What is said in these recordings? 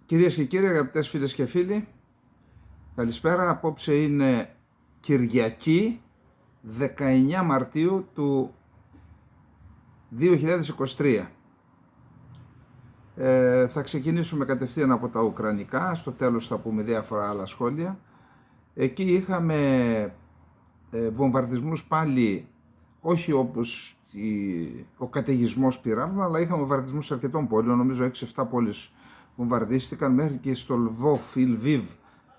Κυρίες και κύριοι, αγαπητές φίλες και φίλοι, καλησπέρα. Απόψε είναι Κυριακή 19 Μαρτίου του 2023. Θα ξεκινήσουμε κατευθείαν από τα ουκρανικά, στο τέλος θα πούμε διάφορα άλλα σχόλια. Εκεί είχαμε βομβαρδισμούς πάλι, όχι όπως ο καταιγισμός πυράβλων, αλλά είχαμε βομβαρδισμούς αρκετών πόλεων, νομίζω 6-7 πόλεις βομβαρδίστηκαν, μέχρι και στο Λβόβ ή Λβίβ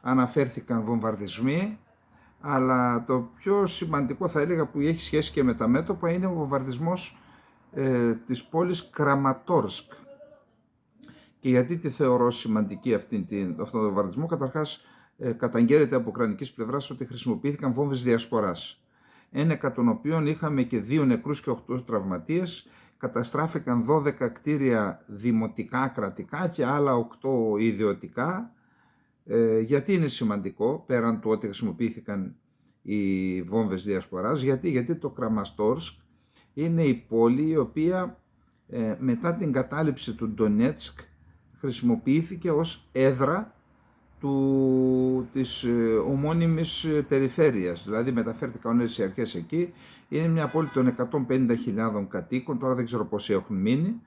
αναφέρθηκαν βομβαρδισμοί, αλλά το πιο σημαντικό θα έλεγα που έχει σχέση και με τα μέτωπα είναι ο βομβαρδισμός της πόλης Κραματόρσκ. Και γιατί τη θεωρώ σημαντική αυτόν τον βομβαρδισμό? Καταρχάς, καταγγέλλεται από ουκρανικής πλευράς ότι χρησιμοποιήθηκαν βόμβες διασποράς, ένεκα των οποίων είχαμε και 2 νεκρούς και 8 τραυματίες. Καταστράφηκαν 12 κτίρια δημοτικά, κρατικά και άλλα 8 ιδιωτικά. Γιατί είναι σημαντικό, πέραν του ότι χρησιμοποιήθηκαν οι βόμβες διασποράς? Γιατί το Κραμαστόρσκ είναι η πόλη η οποία μετά την κατάληψη του Ντονέτσκ χρησιμοποιήθηκε ως έδρα της ομώνυμης περιφέρειας, δηλαδή μεταφέρθηκαν όλες οι αρχές εκεί. Είναι μια πόλη των 150.000 κατοίκων, τώρα δεν ξέρω πόσοι έχουν μείνει,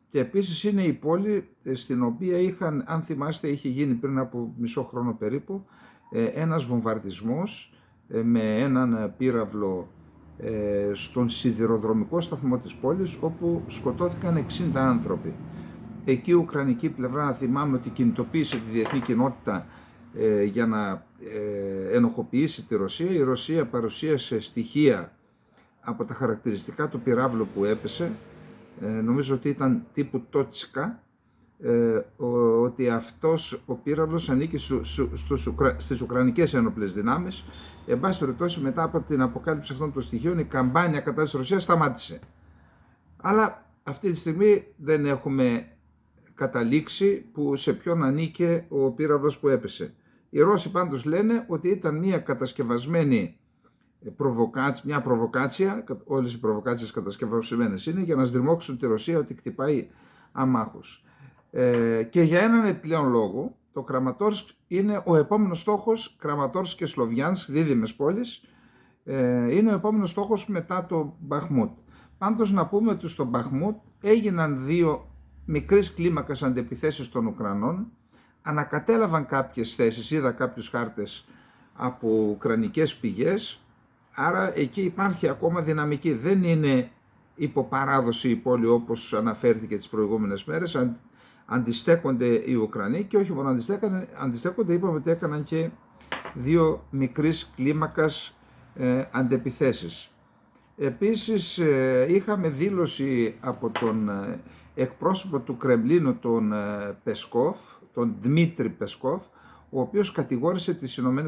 και επίσης είναι η πόλη στην οποία αν θυμάστε, είχε γίνει πριν από μισό χρόνο περίπου ένας βομβαρδισμός με έναν πύραυλο στον σιδηροδρομικό σταθμό της πόλης, όπου σκοτώθηκαν 60 άνθρωποι. Εκεί η ουκρανική πλευρά, θυμάμαι ότι κινητοποίησε τη διεθνή κοινότητα για να ενοχοποιήσει τη Ρωσία. Η Ρωσία παρουσίασε στοιχεία από τα χαρακτηριστικά του πυράβλου που έπεσε, νομίζω ότι ήταν τύπου Τότσικα, ότι αυτός ο πύραυλος ανήκει στις Ουκρανικές ένοπλες δυνάμεις. Εν πάση περιπτώσει, μετά από την αποκάλυψη αυτών των στοιχείων, η καμπάνια κατά της Ρωσίας σταμάτησε. Αλλά αυτή τη στιγμή δεν έχουμε καταλήξει σε ποιον ανήκε ο πύραυλος που έπεσε. Οι Ρώσοι πάντως λένε ότι ήταν μια κατασκευασμένη μια προβοκάτσια, όλες οι προβοκάτσιες κατασκευασμένες είναι για να σδριμώξουν τη Ρωσία ότι χτυπάει αμάχους. Και για έναν επιπλέον λόγο, το Κραματόρσκ είναι ο επόμενος στόχος. Κραματόρσκ και Σλοβιάνσκ, δίδυμες πόλεις, είναι ο επόμενος στόχος μετά το Μπαχμούτ. Πάντως να πούμε ότι στο Μπαχμούτ έγιναν 2 μικρής κλίμακας αντεπιθέσεις των Ουκρανών, ανακατέλαβαν κάποιες θέσεις, είδα κάποιους χάρτες από ουκρανικές πηγές, άρα εκεί υπάρχει ακόμα δυναμική. Δεν είναι υποπαράδοση η πόλη όπως αναφέρθηκε τις προηγούμενες μέρες. Αντιστέκονται οι Ουκρανοί, και όχι μόνο αντιστέκονται, είπαμε ότι έκαναν και 2 μικρής κλίμακας αντεπιθέσεις. Επίσης είχαμε δήλωση από τον εκπρόσωπο του Κρεμλίνου, τον Πεσκόφ, τον Δημήτρη Πεσκόφ, ο οποίος κατηγόρησε τις ΗΠΑ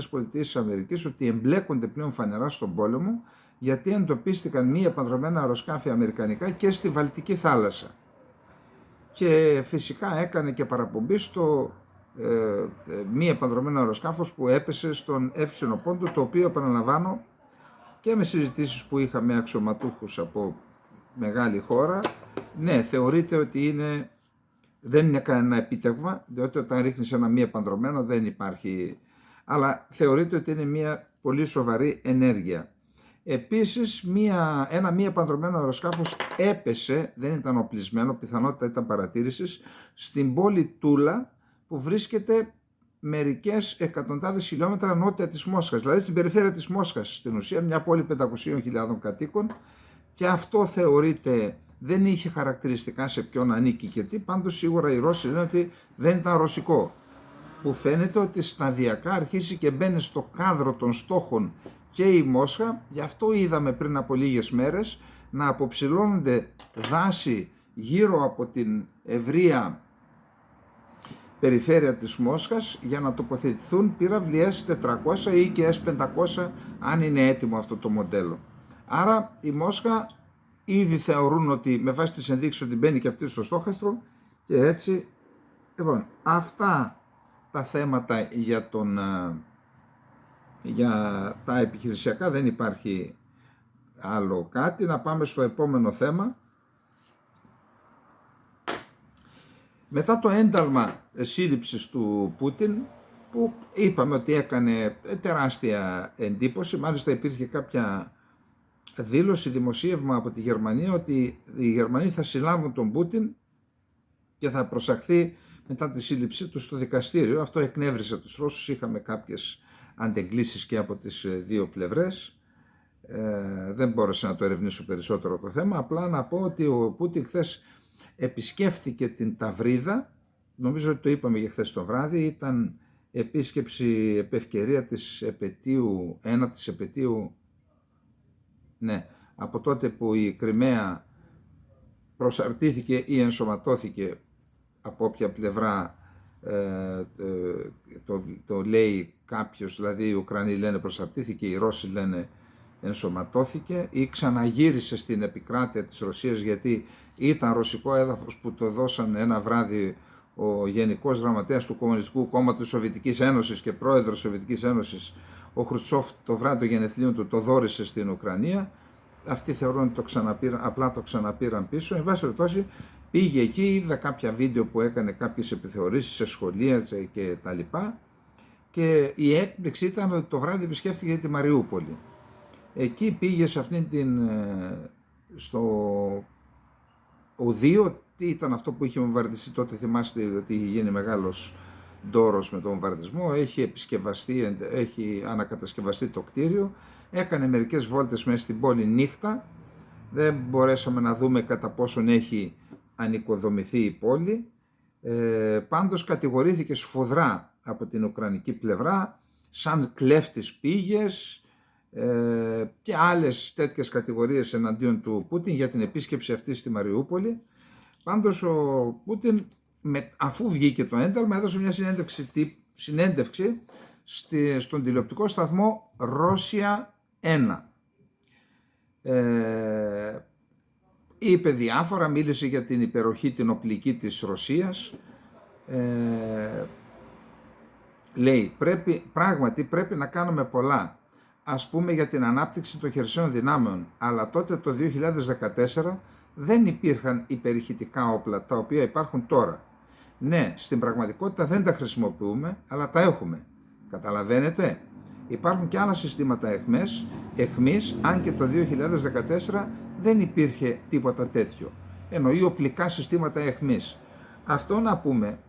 ότι εμπλέκονται πλέον φανερά στον πόλεμο, γιατί εντοπίστηκαν μη επανδρομένα αεροσκάφη αμερικανικά και στη Βαλτική θάλασσα. Και φυσικά έκανε και παραπομπή στο μη επανδρομένο αεροσκάφος που έπεσε στον Εύξηνο Πόντο, το οποίο, επαναλαμβάνω, και με συζητήσεις που είχα με αξιωματούχους από μεγάλη χώρα, ναι, θεωρείται ότι δεν είναι κανένα επίτευγμα, διότι όταν ρίχνεις ένα μη επανδρομένο δεν υπάρχει, αλλά θεωρείται ότι είναι μια πολύ σοβαρή ενέργεια. Επίσης, ένα μη επανδρομένο αεροσκάφος έπεσε, δεν ήταν οπλισμένο, πιθανότητα ήταν παρατήρησης, στην πόλη Τούλα, που βρίσκεται μερικές εκατοντάδες χιλιόμετρα νότια της Μόσχας, δηλαδή στην περιφέρεια της Μόσχας, στην ουσία μια πόλη 500.000 κατοίκων, και αυτό θεωρείται, δεν είχε χαρακτηριστικά σε ποιον ανήκει και τι, πάντως σίγουρα οι Ρώσοι λένε ότι δεν ήταν ρωσικό, που φαίνεται ότι σταδιακά αρχίσει και μπαίνει στο κάδρο των στόχων και η Μόσχα. Γι' αυτό είδαμε πριν από λίγες μέρες να αποψηλώνονται δάση γύρω από την ευρεία περιφέρεια της Μόσχας για να τοποθετηθούν πύραυλοι S-400 ή και S-500, αν είναι έτοιμο αυτό το μοντέλο. Άρα η Μόσχα ήδη θεωρούν ότι, με βάση τις ενδείξεις, ότι μπαίνει και αυτή στο στόχαστρο, και έτσι, λοιπόν, αυτά τα θέματα για τα επιχειρησιακά, δεν υπάρχει άλλο κάτι. Να πάμε στο επόμενο θέμα. Μετά το ένταλμα σύλληψης του Πούτιν, που είπαμε ότι έκανε τεράστια εντύπωση, μάλιστα υπήρχε κάποια δήλωση, δημοσίευμα από τη Γερμανία ότι οι Γερμανοί θα συλλάβουν τον Πούτιν και θα προσαχθεί μετά τη σύλληψή του στο δικαστήριο. Αυτό εκνεύρισε τους Ρώσους, είχαμε κάποιες αντεγκλήσεις και από τις δύο πλευρές. Δεν μπόρεσα να το ερευνήσω περισσότερο το θέμα, απλά να πω ότι ο Πούτιν χθες επισκέφθηκε την Ταυρίδα, νομίζω ότι το είπαμε για χθες το βράδυ, ήταν επίσκεψη επευκαιρία της επετείου, της επετείου, ναι, από τότε που η Κριμαία προσαρτήθηκε ή ενσωματώθηκε, από όποια πλευρά το λέει κάποιος, δηλαδή οι Ουκρανοί λένε προσαρτήθηκε, οι Ρώσοι λένε ενσωματώθηκε, ή ξαναγύρισε στην επικράτεια της Ρωσίας, γιατί ήταν ρωσικό έδαφος που το δώσαν ένα βράδυ ο Γενικός Γραμματέας του Κομμουνιστικού Κόμματος της Σοβιετικής Ένωσης και πρόεδρος της Σοβιετικής Ένωσης, ο Χρουτσόφ, το βράδυ των γενεθλίων του το δώρισε στην Ουκρανία. Αυτοί θεωρούν ότι απλά το ξαναπήραν πίσω. Εν πάση περιπτώσει, πήγε εκεί, είδα κάποια βίντεο που έκανε κάποιες επιθεωρήσεις σε σχολεία και τα λοιπά, και η έκπληξη ήταν ότι το βράδυ επισκέφθηκε τη Μαριούπολη. Εκεί πήγε σε αυτήν στο οδείο, τι ήταν αυτό που είχε βομβαρδιστεί τότε, θυμάστε ότι είχε γίνει μεγάλος ντόρος με τον βομβαρδισμό, έχει ανακατασκευαστεί το κτίριο, έκανε μερικές βόλτες μέσα στην πόλη νύχτα, δεν μπορέσαμε να δούμε κατά πόσον έχει ανοικοδομηθεί η πόλη, πάντως κατηγορήθηκε σφοδρά από την ουκρανική πλευρά, σαν κλέφτης πήγες, και άλλες τέτοιες κατηγορίες εναντίον του Πούτιν για την επίσκεψη αυτή στη Μαριούπολη. Πάντως ο Πούτιν, αφού βγήκε το ένταλμα, έδωσε μια συνέντευξη στον τηλεοπτικό σταθμό Ρώσια 1. Είπε διάφορα, μίλησε για την υπεροχή την οπλική της Ρωσίας. Λέει, πράγματι πρέπει να κάνουμε πολλά, ας πούμε για την ανάπτυξη των χερσαίων δυνάμεων, αλλά τότε το 2014 δεν υπήρχαν υπερηχητικά όπλα τα οποία υπάρχουν τώρα. Ναι, στην πραγματικότητα δεν τα χρησιμοποιούμε, αλλά τα έχουμε. Καταλαβαίνετε, υπάρχουν και άλλα συστήματα εχμής, αν και το 2014 δεν υπήρχε τίποτα τέτοιο. Εννοεί οπλικά συστήματα εχμής. Αυτό να πούμε,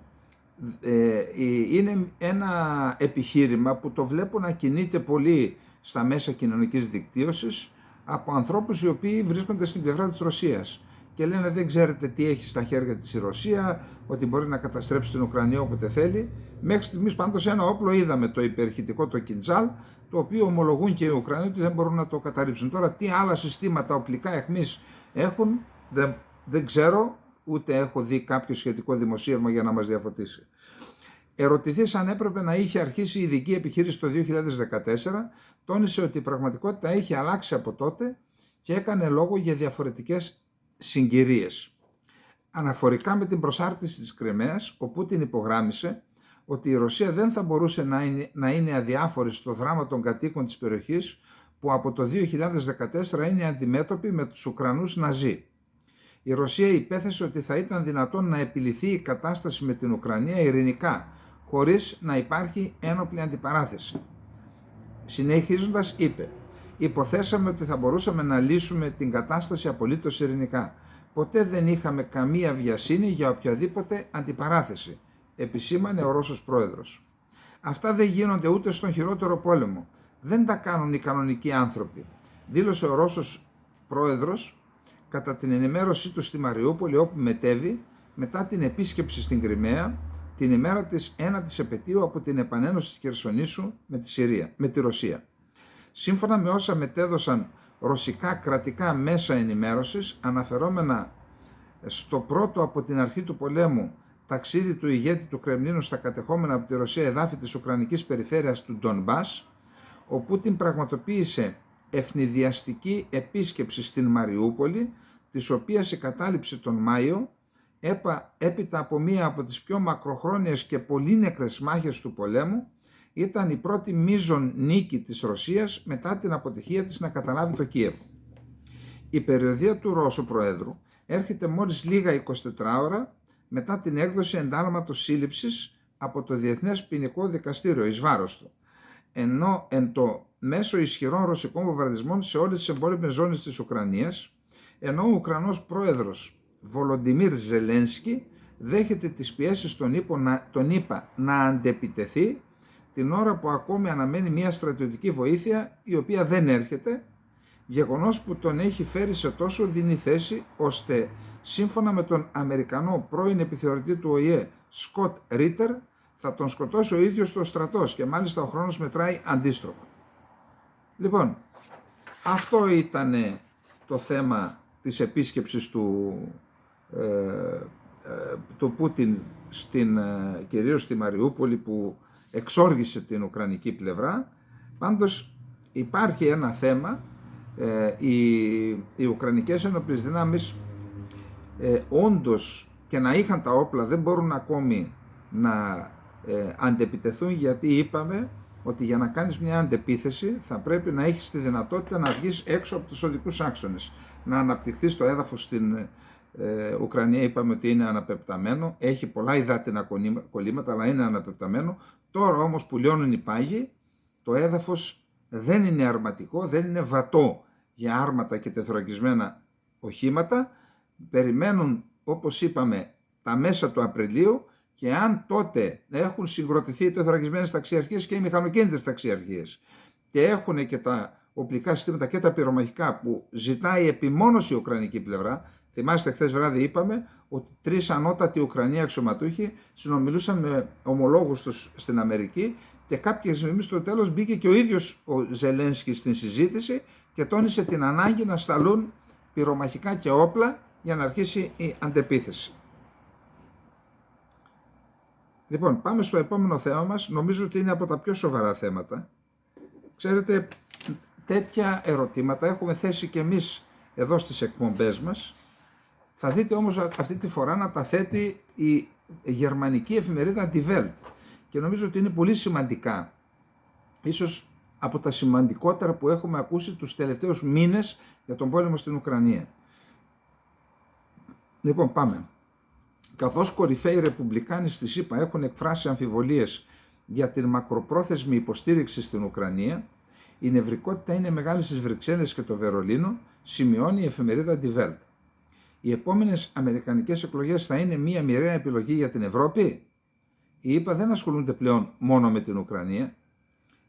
είναι ένα επιχείρημα που το βλέπω να κινείται πολύ στα μέσα κοινωνικής δικτύωσης από ανθρώπους οι οποίοι βρίσκονται στην πλευρά της Ρωσίας και λένε δεν ξέρετε τι έχει στα χέρια της η Ρωσία, ότι μπορεί να καταστρέψει την Ουκρανία όποτε θέλει. Μέχρι στιγμής πάντως ένα όπλο είδαμε, το υπερηχητικό, το Κιντζάλ, το οποίο ομολογούν και οι Ουκρανοί ότι δεν μπορούν να το καταρρύψουν. Τώρα τι άλλα συστήματα οπλικά εχμής έχουν δεν ξέρω, ούτε έχω δει κάποιο σχετικό δημοσίευμα για να μας διαφωτίσει. Ερωτηθείς αν έπρεπε να είχε αρχίσει η ειδική επιχείρηση το 2014, τόνισε ότι η πραγματικότητα έχει αλλάξει από τότε και έκανε λόγο για διαφορετικές συγκυρίες. Αναφορικά με την προσάρτηση της Κριμαίας, ο Πούτιν υπογράμμισε ότι η Ρωσία δεν θα μπορούσε να είναι αδιάφορη στο δράμα των κατοίκων της περιοχής που από το 2014 είναι αντιμέτωποι με τους Ουκρανούς Ναζί. Η Ρωσία υπέθεσε ότι θα ήταν δυνατόν να επιληθεί η κατάσταση με την Ουκρανία ειρηνικά, χωρίς να υπάρχει ένοπλη αντιπαράθεση. Συνεχίζοντας είπε, υποθέσαμε ότι θα μπορούσαμε να λύσουμε την κατάσταση απολύτως ειρηνικά. Ποτέ δεν είχαμε καμία βιασύνη για οποιαδήποτε αντιπαράθεση, επισήμανε ο Ρώσος πρόεδρος. Αυτά δεν γίνονται ούτε στον χειρότερο πόλεμο. Δεν τα κάνουν οι κανονικοί άνθρωποι, δήλωσε ο Ρώσος πρόεδρος κατά την ενημέρωσή του στη Μαριούπολη, όπου μετέβη μετά την επίσκεψη στην Κριμαία την ημέρα της 9ης επετείου από την επανένωση της Χερσονήσου με τη Ρωσία. Σύμφωνα με όσα μετέδωσαν ρωσικά κρατικά μέσα ενημέρωσης, αναφερόμενα στο πρώτο από την αρχή του πολέμου ταξίδι του ηγέτη του Κρεμλίνου στα κατεχόμενα από τη Ρωσία εδάφη της Ουκρανικής περιφέρειας του Ντονμπάς, ο Πούτιν πραγματοποίησε ευνηδιαστική επίσκεψη στην Μαριούπολη, της οποίας η κατάληψη τον Μάιο, έπειτα από μία από τις πιο μακροχρόνιες και πολύνεκρες μάχες του πολέμου, ήταν η πρώτη μείζον νίκη της Ρωσίας μετά την αποτυχία της να καταλάβει το Κίεβο. Η περιοδεία του Ρώσου Προέδρου έρχεται μόλις λίγα 24 ώρα μετά την έκδοση εντάλματος σύλληψης από το Διεθνές Ποινικό Δικαστήριο εις βάρος του, ενώ εν το μέσω ισχυρών ρωσικών βομβαρδισμών σε όλες τις εμπόλεμες ζώνες της Ουκρανίας, ενώ ο Ουκρανός πρόεδρος Βολοντιμίρ Ζελένσκι δέχεται τις πιέσεις των ΗΠΑ να αντεπιτεθεί την ώρα που ακόμη αναμένει μια στρατιωτική βοήθεια η οποία δεν έρχεται, γεγονός που τον έχει φέρει σε τόσο δεινή θέση ώστε σύμφωνα με τον Αμερικανό πρώην επιθεωρητή του ΟΗΕ Σκοτ Ρίτερ θα τον σκοτώσει ο ίδιος το στρατός και μάλιστα ο χρόνος μετράει αντίστροφα. Λοιπόν, αυτό ήταν το θέμα της επίσκεψης του Πούτιν κυρίως στη Μαριούπολη που εξόργησε την ουκρανική πλευρά. Πάντως υπάρχει ένα θέμα, οι Ουκρανικές ενόπλες δυνάμεις όντως και να είχαν τα όπλα δεν μπορούν ακόμη να αντεπιτεθούν, γιατί είπαμε ότι για να κάνεις μια αντεπίθεση θα πρέπει να έχεις τη δυνατότητα να βγεις έξω από τους οδικούς άξονες, να αναπτυχθείς το έδαφος στην Ουκρανία. Είπαμε ότι είναι αναπεπταμένο, έχει πολλά υδάτινα κολλήματα αλλά είναι αναπεπταμένο. Τώρα όμως που λιώνουν οι πάγοι, το έδαφος δεν είναι αρματικό, δεν είναι βατό για άρματα και τεθωρακισμένα οχήματα. Περιμένουν, όπως είπαμε, τα μέσα του Απριλίου και αν τότε έχουν συγκροτηθεί οι τεθωρακισμένες ταξιαρχίες και οι μηχανοκίνητες ταξιαρχίες και έχουν και τα οπλικά συστήματα και τα πυρομαχικά που ζητάει επιμόνως η ουκρανική πλευρά. Θυμάστε, χθες βράδυ είπαμε ότι 3 ανώτατοι Ουκρανοί αξιωματούχοι συνομιλούσαν με ομολόγους τους στην Αμερική και κάποια στιγμή στο τέλος μπήκε και ο ίδιος ο Ζελένσκι στην συζήτηση και τόνισε την ανάγκη να σταλούν πυρομαχικά και όπλα για να αρχίσει η αντεπίθεση. Λοιπόν, πάμε στο επόμενο θέμα μας. Νομίζω ότι είναι από τα πιο σοβαρά θέματα. Ξέρετε, τέτοια ερωτήματα έχουμε θέσει και εμείς εδώ στις εκπομπές μας. Θα δείτε όμως αυτή τη φορά να τα θέτει η γερμανική εφημερίδα Die Welt και νομίζω ότι είναι πολύ σημαντικά. Ίσως από τα σημαντικότερα που έχουμε ακούσει τους τελευταίους μήνες για τον πόλεμο στην Ουκρανία. Λοιπόν, πάμε. Καθώς κορυφαίοι ρεπουμπλικάνοι στη ΣΥΠΑ έχουν εκφράσει αμφιβολίες για την μακροπρόθεσμη υποστήριξη στην Ουκρανία, η νευρικότητα είναι μεγάλη στις Βρυξέλλες και το Βερολίνο, σημειώνει η εφημερίδα Die Welt. Οι επόμενες αμερικανικές εκλογές θα είναι μια μοιραία επιλογή για την Ευρώπη. Οι ΗΠΑ δεν ασχολούνται πλέον μόνο με την Ουκρανία.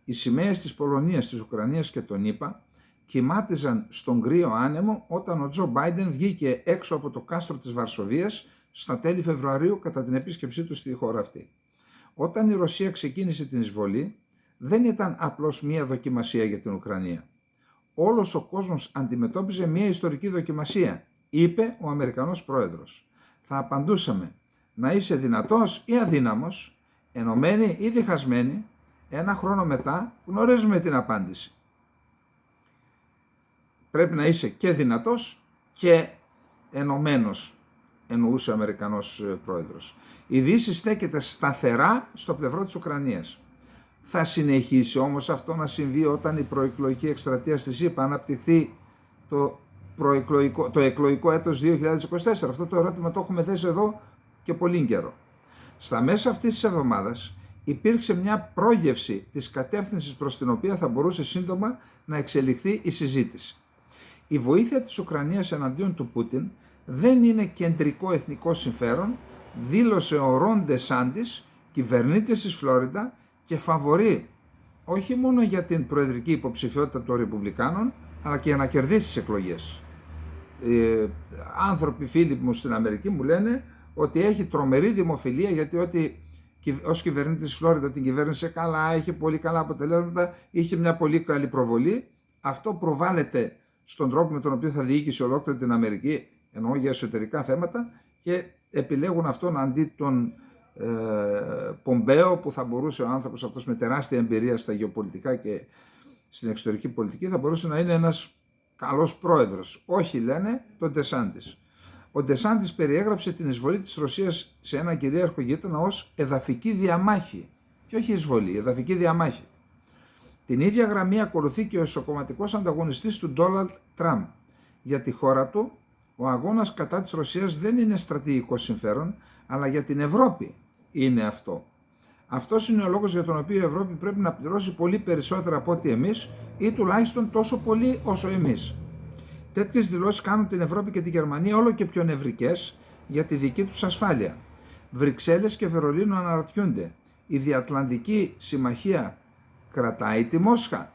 Οι σημαίες της Πολωνίας, της Ουκρανίας και των ΗΠΑ κυμάτιζαν στον κρύο άνεμο όταν ο Τζο Μπάιντεν βγήκε έξω από το κάστρο της Βαρσοβίας στα τέλη Φεβρουαρίου κατά την επίσκεψή του στη χώρα αυτή. Όταν η Ρωσία ξεκίνησε την εισβολή, δεν ήταν απλώς μία δοκιμασία για την Ουκρανία. Όλος ο κόσμος αντιμετώπιζε μία ιστορική δοκιμασία, είπε ο Αμερικανός πρόεδρος. Θα απαντούσαμε, να είσαι δυνατός ή αδύναμος, ενωμένοι ή διχασμένοι, ένα χρόνο μετά γνωρίζουμε την απάντηση. Πρέπει να είσαι και δυνατός και ενωμένος, εννοούσε ο Αμερικανός πρόεδρος. Η Δύση στέκεται σταθερά στο πλευρό της Ουκρανίας. Θα συνεχίσει όμως αυτό να συμβεί όταν η προεκλογική εκστρατεία στη ΣΥΠΑ αναπτυχθεί το εκλογικό έτος 2024. Αυτό το ερώτημα το έχουμε θέσει εδώ και πολύ καιρό. Στα μέσα αυτής της εβδομάδας υπήρξε μια πρόγευση της κατεύθυνσης προς την οποία θα μπορούσε σύντομα να εξελιχθεί η συζήτηση. Η βοήθεια της Ουκρανίας εναντίον του Πούτιν δεν είναι κεντρικό εθνικό συμφέρον, δήλωσε ο Ρον Ντεσάντις, κυβερνήτης της Φλόριντα και φαβορί όχι μόνο για την προεδρική υποψηφιότητα των Ρεπουμπλικάνων, αλλά και για να κερδίσει τις εκλογές. Άνθρωποι φίλοι μου στην Αμερική μου λένε ότι έχει τρομερή δημοφιλία, γιατί ότι ως κυβερνήτης της Φλόριντα την κυβέρνησε καλά, είχε πολύ καλά αποτελέσματα, είχε μια πολύ καλή προβολή. Αυτό προβάλλεται στον τρόπο με τον οποίο θα διοίκησε ολόκληρη την Αμερική, εννοώ για εσωτερικά θέματα, και επιλέγουν αυτόν αντί τον Πομπέο, που θα μπορούσε ο άνθρωπος αυτός με τεράστια εμπειρία στα γεωπολιτικά και στην εξωτερική πολιτική θα μπορούσε να είναι ένας καλός πρόεδρος. Όχι, λένε, τον Ντεσάντις. Ο Ντεσάντις περιέγραψε την εισβολή της Ρωσίας σε ένα κυρίαρχο γείτονα ως εδαφική διαμάχη. Και όχι εισβολή, εδαφική διαμάχη. Την ίδια γραμμή ακολουθεί και ο εσωκομματικός ανταγωνιστής του Ντόναλντ Τραμπ. Για τη χώρα του, ο αγώνας κατά της Ρωσίας δεν είναι στρατηγικό συμφέρον, αλλά για την Ευρώπη είναι αυτό. Αυτός είναι ο λόγος για τον οποίο η Ευρώπη πρέπει να πληρώσει πολύ περισσότερα από ό,τι εμείς ή τουλάχιστον τόσο πολύ όσο εμείς. Τέτοιες δηλώσεις κάνουν την Ευρώπη και τη Γερμανία όλο και πιο νευρικές για τη δική τους ασφάλεια. Βρυξέλλες και Βερολίνο αναρωτιούνται, η Διατλαντική Συμμαχία κρατάει τη Μόσχα?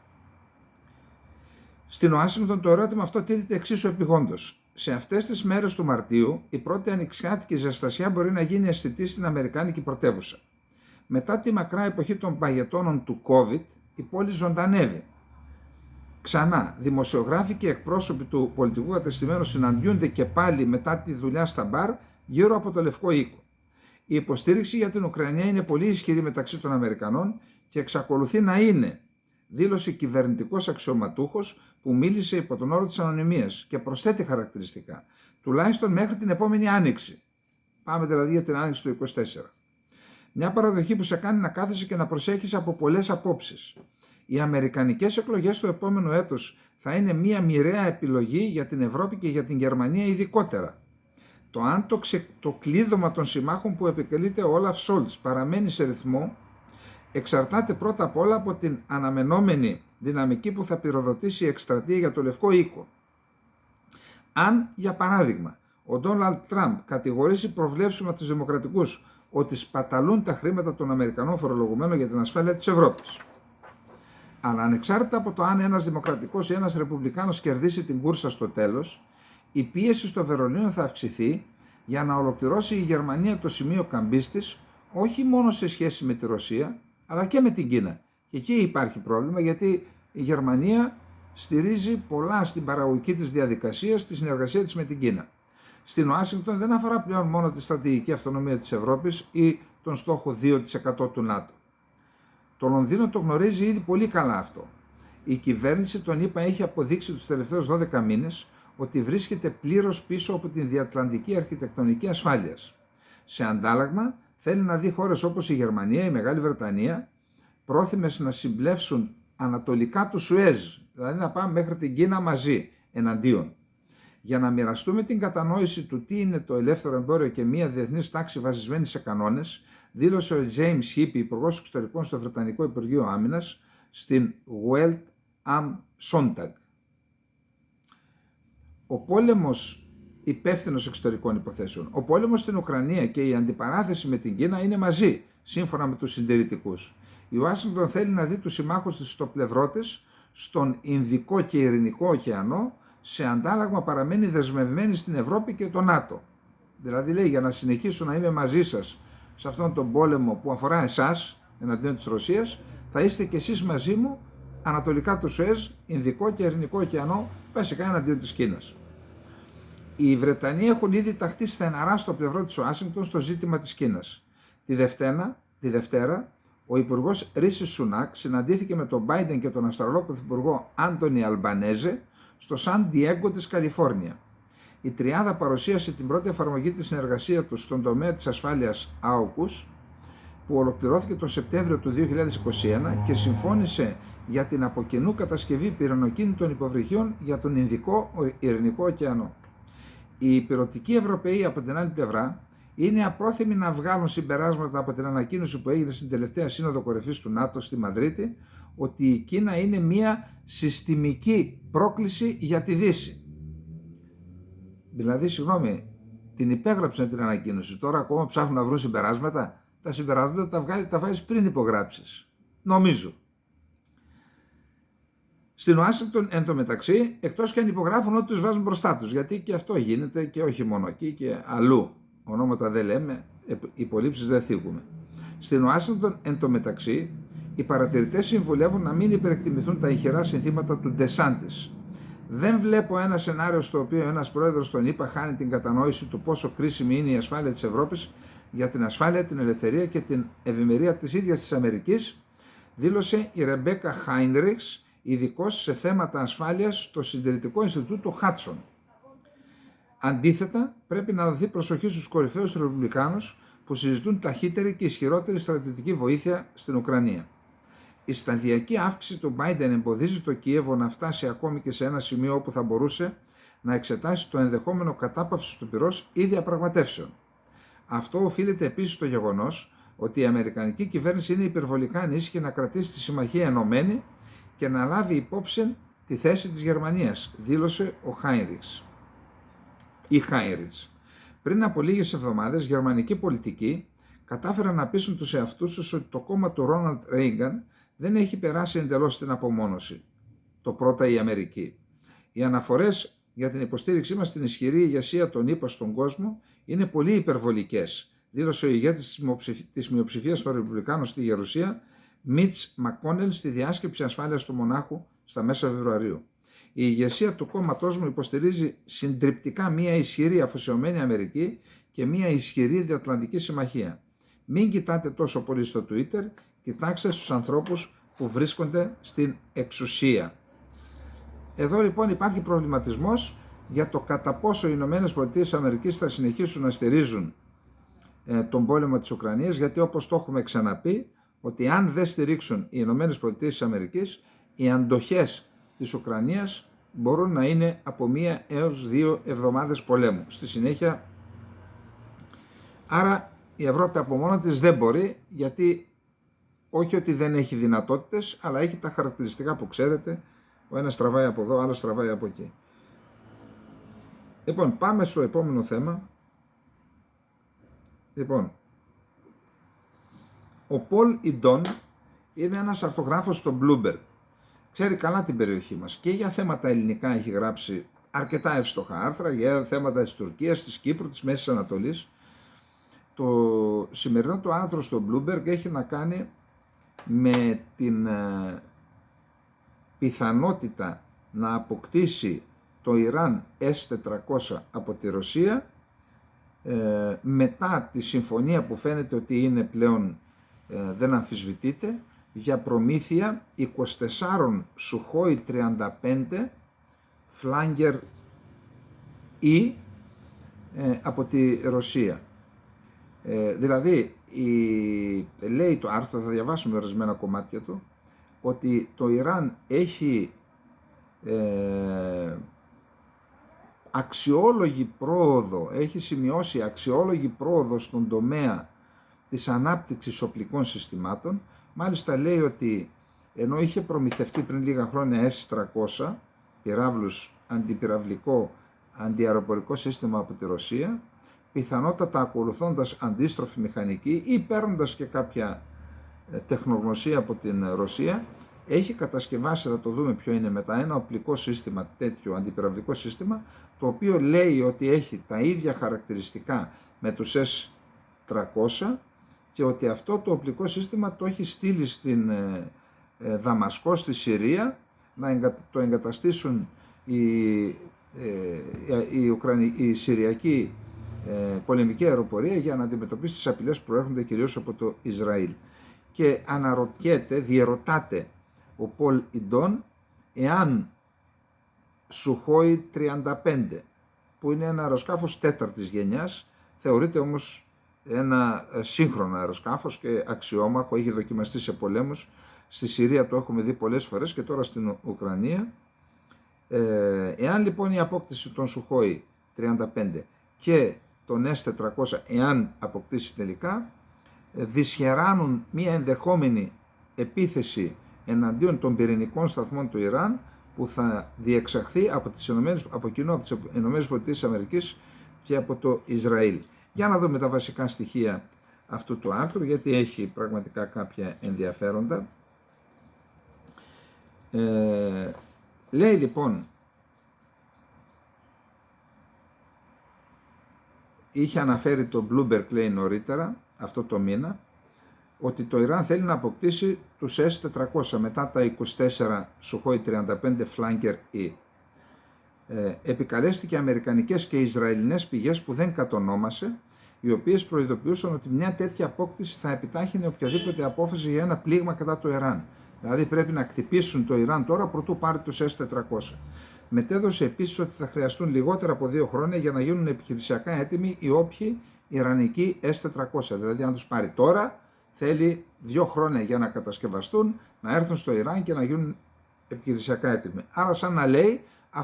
Στην Ουάσιγκτον το ερώτημα αυτό τίθεται εξίσου επιγόντως. Σε αυτές τις μέρες του Μαρτίου η πρώτη ανοιξιάτικη ζεστασιά μπορεί να γίνει αισθητή στην Αμερικάνικη πρωτεύουσα. Μετά τη μακρά εποχή των παγετώνων του COVID, η πόλη ζωντανεύει. Ξανά, δημοσιογράφοι και εκπρόσωποι του πολιτικού κατεστημένου συναντιούνται και πάλι μετά τη δουλειά στα μπαρ γύρω από το Λευκό Οίκο. Η υποστήριξη για την Ουκρανία είναι πολύ ισχυρή μεταξύ των Αμερικανών και εξακολουθεί να είναι, δήλωσε κυβερνητικός αξιωματούχος που μίλησε υπό τον όρο της ανωνυμίας και προσθέτει χαρακτηριστικά, τουλάχιστον μέχρι την επόμενη άνοιξη. Πάμε δηλαδή για την άνοιξη του 2024. Μια παραδοχή που σε κάνει να κάθεσαι και να προσέχεις από πολλές απόψεις. Οι αμερικανικές εκλογές του επόμενου έτους θα είναι μια μοιραία επιλογή για την Ευρώπη και για την Γερμανία ειδικότερα. Το αν το κλείδωμα των συμμάχων που επικαλείται ο Όλαφ Σόλτς παραμένει σε ρυθμό εξαρτάται πρώτα απ' όλα από την αναμενόμενη δυναμική που θα πυροδοτήσει η εκστρατεία για το Λευκό Οίκο. Αν, για παράδειγμα, ο Ντόναλντ Τραμπ κατηγορήσει προβλέψιμα τους δημοκρατικούς ότι σπαταλούν τα χρήματα των Αμερικανών φορολογουμένων για την ασφάλεια της Ευρώπης. Αλλά ανεξάρτητα από το αν ένας δημοκρατικός ή ένας ρεπουμπλικάνος κερδίσει την κούρσα στο τέλος, η πίεση στο Βερολίνο θα αυξηθεί για να ολοκληρώσει η Γερμανία το σημείο καμπής της, όχι μόνο σε σχέση με τη Ρωσία, αλλά και με την Κίνα. Και εκεί υπάρχει πρόβλημα, γιατί η Γερμανία στηρίζει πολλά στην παραγωγική της διαδικασία, στη συνεργασία της με την Κίνα. Στην Ουάσιγκτον δεν αφορά πλέον μόνο τη στρατηγική αυτονομία της Ευρώπης ή τον στόχο 2% του ΝΑΤΟ. Το Λονδίνο το γνωρίζει ήδη πολύ καλά αυτό. Η κυβέρνηση των ΗΠΑ έχει αποδείξει τους τελευταίους 12 μήνες ότι βρίσκεται πλήρως πίσω από την διατλαντική αρχιτεκτονική ασφάλειας. Σε αντάλλαγμα, θέλει να δει χώρες όπως η Γερμανία, η Μεγάλη Βρετανία, πρόθυμες να συμπλεύσουν ανατολικά του Σουέζ, δηλαδή να πάμε μέχρι την Κίνα μαζί, εναντίον. Για να μοιραστούμε την κατανόηση του τι είναι το ελεύθερο εμπόριο και μια διεθνής τάξη βασισμένη σε κανόνες, δήλωσε ο James Heappey, υπουργός εξωτερικών στο Βρετανικό Υπουργείο Άμυνας, στην Welt am Sonntag. Ο πόλεμος υπεύθυνος εξωτερικών υποθέσεων, ο πόλεμος στην Ουκρανία και η αντιπαράθεση με την Κίνα είναι μαζί, σύμφωνα με τους συντηρητικούς. Η Ουάσιγκτον θέλει να δει τους συμμάχους της στο πλευρό της, στον Ινδικό και Ειρηνικό ωκεανό, σε αντάλλαγμα παραμένει δεσμευμένη στην Ευρώπη και το ΝΑΤΟ. Δηλαδή λέει, για να συνεχίσω να είμαι μαζί σας σε αυτόν τον πόλεμο που αφορά εσάς εναντίον της Ρωσίας, θα είστε κι εσείς μαζί μου ανατολικά του Σουέζ, Ινδικό και Ειρηνικό ωκεανό, βασικά εναντίον της Κίνας. Οι Βρετανοί έχουν ήδη ταχθεί στεναρά στο πλευρό της Ουάσιγκτον στο ζήτημα της Κίνας. Τη Δευτέρα, ο Υπουργός Ρίση Σουνάκ συναντήθηκε με τον Biden και τον Αυστραλό Πρωθυπουργό Άντονι Αλμπανέζε στο Σαν Ντιέγκο της Καλιφόρνια. Η τριάδα παρουσίασε την πρώτη εφαρμογή της συνεργασίας τους στον τομέα της ασφάλειας AUKUS, που ολοκληρώθηκε τον Σεπτέμβριο του 2021 και συμφώνησε για την από κοινού κατασκευή πυρηνοκίνητων υποβρυχίων για τον Ινδικό Ειρηνικό ωκεανό. Οι υπηρετικοί Ευρωπαίοι από την άλλη πλευρά είναι απρόθυμοι να βγάλουν συμπεράσματα από την ανακοίνωση που έγινε στην τελευταία Σύνοδο Κορυφής του ΝΑΤΟ στη Μαδρίτη, ότι η Κίνα είναι μια συστημική πρόκληση για τη Δύση. Δηλαδή, συγγνώμη, την υπέγραψαν την ανακοίνωση, τώρα ακόμα ψάχνουν να βρουν συμπεράσματα. Τα συμπεράσματα τα βάζεις πριν υπογράψεις. Νομίζω. Στην Ουάσιγκτον, εν τω μεταξύ, εκτός και αν υπογράφουν ό,τι τους βάζουν μπροστά τους, γιατί και αυτό γίνεται και όχι μόνο εκεί και αλλού. Ονόματα δεν λέμε, υπολείψεις δεν θίγουμε. Στην Ουάσιγκτον, εν τω μεταξύ, οι παρατηρητές συμβουλεύουν να μην υπερεκτιμηθούν τα ηχηρά συνθήματα του Ντεσάντης. Δεν βλέπω ένα σενάριο στο οποίο ένας πρόεδρος των ΗΠΑ χάνει την κατανόηση του πόσο κρίσιμη είναι η ασφάλεια της Ευρώπης για την ασφάλεια, την ελευθερία και την ευημερία της ίδιας της Αμερικής, δήλωσε η Ρεμπέκα Χάινριξ, ειδικός σε θέματα ασφάλειας στο Συντηρητικό Ινστιτούτο Χάτσον. Αντίθετα, πρέπει να δοθεί προσοχή στους κορυφαίους ρεπουμπλικάνους που συζητούν ταχύτερη και ισχυρότερη στρατιωτική βοήθεια στην Ουκρανία. Η σταδιακή αύξηση του Biden εμποδίζει το Κιέβο να φτάσει ακόμη και σε ένα σημείο όπου θα μπορούσε να εξετάσει το ενδεχόμενο κατάπαυσης του πυρός ή διαπραγματεύσεων. Αυτό οφείλεται επίσης στο γεγονός ότι η Αμερικανική κυβέρνηση είναι υπερβολικά ανήσυχη να κρατήσει τη συμμαχία ενωμένη και να λάβει υπόψη τη θέση της Γερμανίας, δήλωσε ο Χάινριχς. Πριν από λίγες εβδομάδες, γερμανικοί πολιτικοί κατάφεραν να πείσουν τους εαυτούς τους ότι το κόμμα του Ρόναλντ Ρέιγκαν δεν έχει περάσει εντελώς την απομόνωση. Το πρώτα η Αμερική. Οι αναφορές για την υποστήριξή μας στην ισχυρή ηγεσία των ΗΠΑ στον κόσμο είναι πολύ υπερβολικές, δήλωσε ο ηγέτης της μειοψηφίας των Ρεπουμπλικάνων στη Γερουσία, Μιτς Μακόνελ, στη διάσκεψη ασφάλειας του Μονάχου στα μέσα Φεβρουαρίου. Η ηγεσία του κόμματός μου υποστηρίζει συντριπτικά μια ισχυρή αφοσιωμένη Αμερική και μια ισχυρή διατλαντική συμμαχία. Μην κοιτάτε τόσο πολύ στο Twitter, κοιτάξτε στους ανθρώπους που βρίσκονται στην εξουσία. Εδώ λοιπόν υπάρχει προβληματισμός για το κατά πόσο οι ΗΠΑ θα συνεχίσουν να στηρίζουν τον πόλεμο της Ουκρανίας, γιατί όπως το έχουμε ξαναπεί, ότι αν δεν στηρίξουν οι ΗΠΑ, οι αντοχές της Ουκρανίας μπορούν να είναι από 1 έως 2 εβδομάδες πολέμου. Στη συνέχεια, άρα η Ευρώπη από μόνα της δεν μπορεί, γιατί όχι ότι δεν έχει δυνατότητες, αλλά έχει τα χαρακτηριστικά που ξέρετε, ο ένας τραβάει από εδώ, ο άλλος τραβάει από εκεί. Λοιπόν, πάμε στο επόμενο θέμα. Λοιπόν, ο Πολ Ιντών είναι ένας αρθογράφος στο Bloomberg. Ξέρει καλά την περιοχή μας και για θέματα ελληνικά έχει γράψει αρκετά εύστοχα άρθρα, για θέματα της Τουρκίας, της Κύπρου, της Μέσης Ανατολής. Το σημερινό το άρθρο στο Bloomberg έχει να κάνει με την πιθανότητα να αποκτήσει το Ιράν S-400 από τη Ρωσία μετά τη συμφωνία που φαίνεται ότι είναι πλέον δεν αμφισβητείται για προμήθεια 24 Σουχόι 35 Φλάνγκερ E από τη Ρωσία. Δηλαδή, λέει το άρθρο, θα διαβάσουμε ορισμένα κομμάτια του, ότι το Ιράν έχει αξιόλογη πρόοδο, έχει σημειώσει αξιόλογη πρόοδο στον τομέα της ανάπτυξης οπλικών συστημάτων. Μάλιστα λέει ότι ενώ είχε προμηθευτεί πριν λίγα χρόνια S-300, πυράβλους αντιπυραυλικό αντιαεροπορικό σύστημα από τη Ρωσία, πιθανότατα ακολουθώντας αντίστροφη μηχανική ή παίρνοντας και κάποια τεχνογνωσία από την Ρωσία, έχει κατασκευάσει, θα το δούμε ποιο είναι μετά, ένα οπλικό σύστημα, τέτοιο αντιπυραυλικό σύστημα, το οποίο λέει ότι έχει τα ίδια χαρακτηριστικά με τους S-300 και ότι αυτό το οπλικό σύστημα το έχει στείλει στην Δαμασκό, στη Συρία, να το εγκαταστήσουν η Συριακή πολεμική αεροπορία για να αντιμετωπίσει τις απειλές που προέρχονται κυρίως από το Ισραήλ. Και διερωτάται ο Πολ Ιντών εάν Σουχόι 35, που είναι ένα αεροσκάφος 4ης γενιάς, θεωρείται όμως ένα σύγχρονο αεροσκάφος και αξιόμαχο, έχει δοκιμαστεί σε πολέμους, στη Συρία το έχουμε δει πολλές φορές και τώρα στην Ουκρανία. Εάν λοιπόν η απόκτηση των Σουχόι 35 και των S-400, εάν αποκτήσει τελικά, δυσχεράνουν μια ενδεχόμενη επίθεση εναντίον των πυρηνικών σταθμών του Ιράν που θα διεξαχθεί από κοινό από τις ΗΠΑ και από το Ισραήλ. Για να δούμε τα βασικά στοιχεία αυτού του άρθρου, γιατί έχει πραγματικά κάποια ενδιαφέροντα. Λέει λοιπόν, είχε αναφέρει το Bloomberg, λέει νωρίτερα, αυτό το μήνα, ότι το Ιράν θέλει να αποκτήσει τους S-400 μετά τα 24 Σουχόι 35 Flanker E. Επικαλέστηκε αμερικανικές και ισραηλινές πηγές που δεν κατονόμασε, οι οποίες προειδοποιούσαν ότι μια τέτοια απόκτηση θα επιτάχυνε οποιαδήποτε απόφαση για ένα πλήγμα κατά το Ιράν. Δηλαδή πρέπει να χτυπήσουν το Ιράν τώρα προτού πάρει τους S-400. Μετέδωσε επίσης ότι θα χρειαστούν λιγότερα από 2 χρόνια για να γίνουν επιχειρησιακά έτοιμοι οι όποιοι Ιρανικοί S-400. Δηλαδή αν τους πάρει τώρα θέλει 2 χρόνια για να κατασκευαστούν, να έρθουν στο Ιράν και να γίνουν επιχειρησιακά έτοιμοι. Άρα σαν να λέει,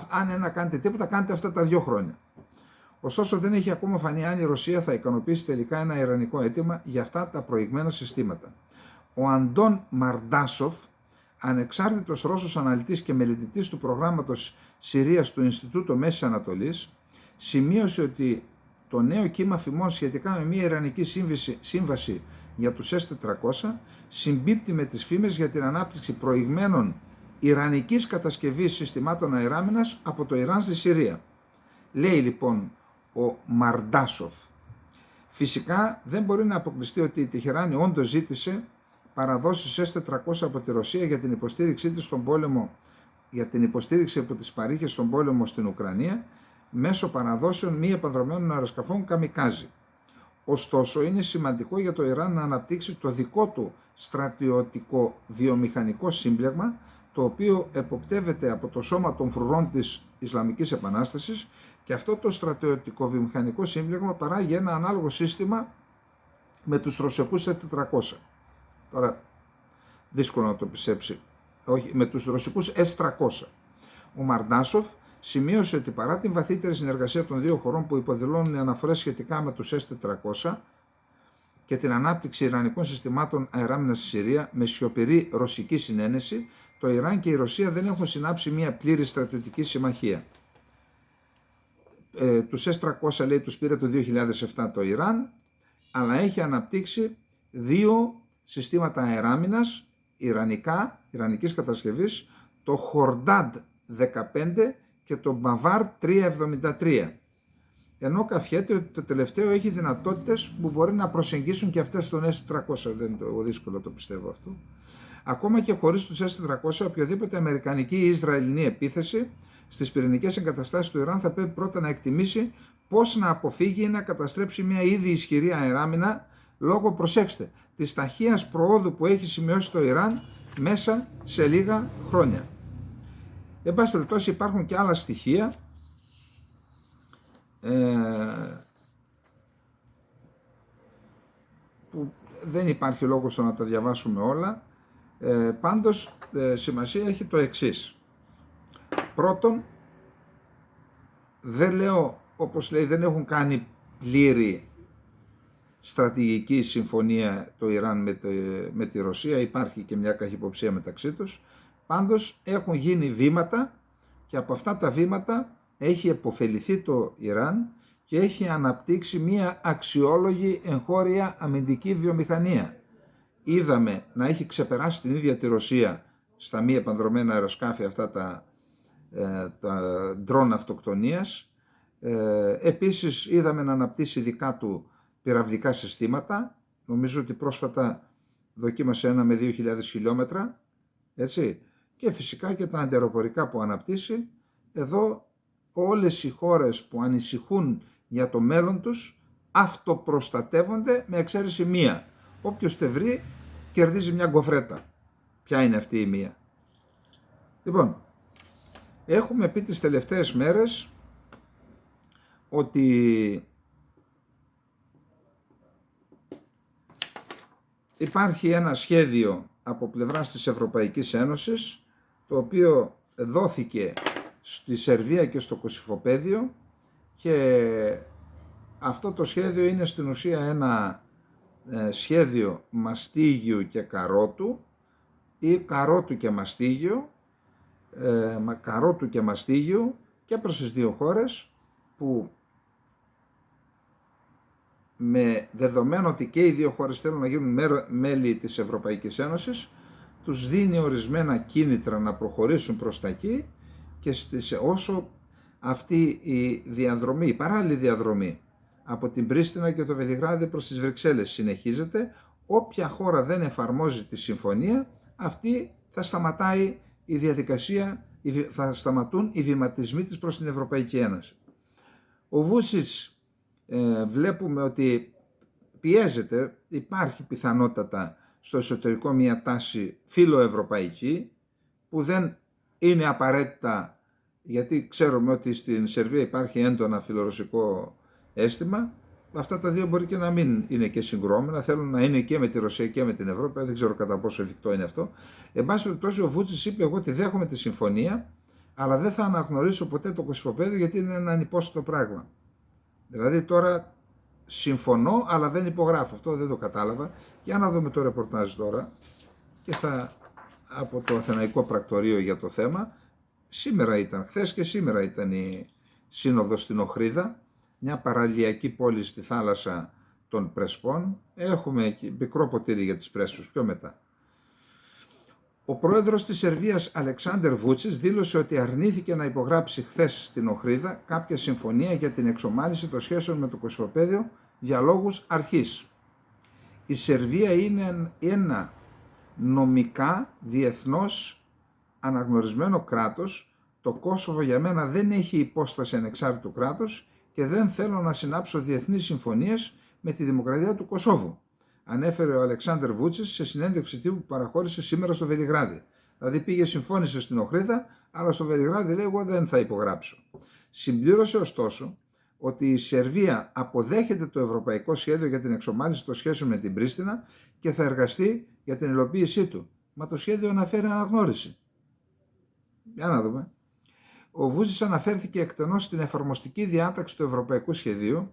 αν δεν κάνετε τίποτα, κάντε αυτά τα 2 χρόνια. Ωστόσο, δεν έχει ακόμα φανεί αν η Ρωσία θα ικανοποιήσει τελικά ένα ιρανικό αίτημα για αυτά τα προηγμένα συστήματα. Ο Αντών Μαρντάσοφ, ανεξάρτητος Ρώσος αναλυτής και μελετητής του προγράμματος Συρίας του Ινστιτούτου Μέσης Ανατολής, σημείωσε ότι το νέο κύμα φημών σχετικά με μια ιρανική σύμβαση για τους S-400 συμπίπτει με τις φήμες για την ανάπτυξη προηγμένων ιρανικής κατασκευής συστημάτων αεράμινας από το Ιράν στη Συρία. Λέει λοιπόν ο Μαρντάσοφ. Φυσικά δεν μπορεί να αποκλειστεί ότι η Τεχεράνη όντως ζήτησε παραδόσεις S-400 από τη Ρωσία για την υποστήριξή της στον πόλεμο, για την υποστήριξη που της παρήχε στον πόλεμο στην Ουκρανία μέσω παραδόσεων μη επανδρομένων αεροσκαφών καμικάζι. Ωστόσο, είναι σημαντικό για το Ιράν να αναπτύξει το δικό του στρατιωτικό βιομηχανικό σύμπλεγμα, το οποίο εποπτεύεται από το Σώμα των Φρουρών της Ισλαμικής Επανάστασης, και αυτό το στρατιωτικό βιομηχανικό σύμπλεγμα παράγει ένα ανάλογο σύστημα με τους ρωσικούς S-400. Τώρα, δύσκολο να το πιστέψει. Όχι, με τους ρωσικούς S-300. Ο Μαρντάσοφ σημείωσε ότι παρά την βαθύτερη συνεργασία των δύο χωρών που υποδηλώνουν οι αναφορές σχετικά με τους S-400 και την ανάπτυξη ιρανικών συστημάτων αεράμινας στη Συρία με σιωπηρή ρωσική συνένεση, το Ιράν και η Ρωσία δεν έχουν συνάψει μια πλήρη στρατιωτική συμμαχία. Τους S-300, λέει, τους πήρε το 2007 το Ιράν, αλλά έχει αναπτύξει δύο συστήματα αεράμινας ιρανικής κατασκευής, το Χορντάντ 15 και το Μπαβάρ 373. Ενώ καφιέται ότι το τελευταίο έχει δυνατότητες που μπορεί να προσεγγίσουν και αυτές των S-400. Δεν είναι το δύσκολο, το πιστεύω αυτό. Ακόμα και χωρίς τους S-400, οποιοδήποτε αμερικανική ή ισραηλινή επίθεση στις πυρηνικές εγκαταστάσεις του Ιράν θα πρέπει πρώτα να εκτιμήσει πώς να αποφύγει ή να καταστρέψει μια ήδη ισχυρή αεράμινα λόγω, προσέξτε, της ταχείας προόδου που έχει σημειώσει το Ιράν μέσα σε λίγα χρόνια. Εν πάση περιπτώσει, υπάρχουν και άλλα στοιχεία που δεν υπάρχει λόγος να τα διαβάσουμε όλα. Πάντως σημασία έχει το εξής. Πρώτον, δεν λέω, όπως λέει, δεν έχουν κάνει πλήρη στρατηγική συμφωνία το Ιράν με τη Ρωσία, υπάρχει και μια καχυποψία μεταξύ τους. Πάντως έχουν γίνει βήματα και από αυτά τα βήματα έχει επωφεληθεί το Ιράν και έχει αναπτύξει μια αξιόλογη εγχώρια αμυντική βιομηχανία. Είδαμε να έχει ξεπεράσει την ίδια τη Ρωσία στα μη επανδρομένα αεροσκάφη αυτά τα ντρόν αυτοκτονίας. Επίσης είδαμε να αναπτύσσει δικά του πυραυλικά συστήματα. Νομίζω ότι πρόσφατα δοκίμασε ένα με 2.000 χιλιόμετρα, έτσι. Και φυσικά και τα αντιαεροπορικά που αναπτύσσει. Εδώ όλες οι χώρες που ανησυχούν για το μέλλον τους αυτοπροστατεύονται, με εξαίρεση μία. Όποιος τε βρει κερδίζει μια γκοφρέτα. Ποια είναι αυτή η μία? Λοιπόν, έχουμε πει τις τελευταίες μέρες ότι υπάρχει ένα σχέδιο από πλευράς της Ευρωπαϊκής Ένωσης, το οποίο δόθηκε στη Σερβία και στο Κωσυφοπαίδιο, και αυτό το σχέδιο είναι στην ουσία ένα σχέδιο μαστίγιου και καρότου ή καρότου και μαστίγιο, καρότου και μαστίγιου και προς τις δύο χώρες, που με δεδομένο ότι και οι δύο χώρες θέλουν να γίνουν μέλη της Ευρωπαϊκής Ένωσης, τους δίνει ορισμένα κίνητρα να προχωρήσουν προς τα εκεί, και όσο αυτή η διαδρομή, η παράλληλη διαδρομή από την Πρίστινα και το Βελιγράδι προς τις Βρυξέλλες συνεχίζεται, όποια χώρα δεν εφαρμόζει τη συμφωνία, αυτή θα σταματάει η διαδικασία, θα σταματούν οι βηματισμοί της προς την Ευρωπαϊκή Ένωση. Ο Βούσιτς βλέπουμε ότι πιέζεται, υπάρχει πιθανότατα στο εσωτερικό μια τάση φιλοευρωπαϊκή, που δεν είναι απαραίτητα, γιατί ξέρουμε ότι στην Σερβία υπάρχει έντονα φιλορωσικό αίσθημα. Αυτά τα δύο μπορεί και να μην είναι και συγκρόμενα, θέλουν να είναι και με τη Ρωσία και με την Ευρώπη, δεν ξέρω κατά πόσο εφικτό είναι αυτό. Εν πάση περιπτώσει, ο Βούτσιτς είπε: εγώ τη δέχομαι τη συμφωνία, αλλά δεν θα αναγνωρίσω ποτέ το Κωσυφοπαίδιο, γιατί είναι ένα ανυπόσιτο πράγμα. Δηλαδή τώρα συμφωνώ αλλά δεν υπογράφω. Αυτό δεν το κατάλαβα. Για να δούμε το ρεπορτάζ τώρα και από το Αθηναϊκό Πρακτορείο για το θέμα. Σήμερα ήταν, χθες και σήμερα ήταν η σύνοδος στην Οχρίδα, μια παραλιακή πόλη στη θάλασσα των Πρεσπών. Έχουμε εκεί μικρό ποτήρι για τις Πρέσπες πιο μετά. Ο πρόεδρος της Σερβίας Αλεξάντερ Βούτσιτς δήλωσε ότι αρνήθηκε να υπογράψει χθες στην Οχρίδα κάποια συμφωνία για την εξομάλυνση των σχέσεων με το Κωσυφοπαίδιο για λόγους αρχής. Η Σερβία είναι ένα νομικά διεθνώς αναγνωρισμένο κράτος. Το Κόσοβο για μένα δεν έχει υπόσταση ανεξάρτητου κράτους και δεν θέλω να συνάψω διεθνείς συμφωνίες με τη Δημοκρατία του Κωσόβου, ανέφερε ο Αλεξάντερ Βούτσιτς σε συνέντευξη τύπου που παραχώρησε σήμερα στο Βελιγράδι. Δηλαδή πήγε, συμφώνησε στην Οχρίδα, αλλά στο Βελιγράδι λέει: εγώ δεν θα υπογράψω. Συμπλήρωσε ωστόσο ότι η Σερβία αποδέχεται το ευρωπαϊκό σχέδιο για την εξομάλυνση των σχέσεων με την Πρίστινα και θα εργαστεί για την υλοποίησή του. Μα το σχέδιο αναφέρει αναγνώριση. Για να δούμε. Ο Βούτσιτς αναφέρθηκε εκτενώς στην εφαρμοστική διάταξη του ευρωπαϊκού σχεδίου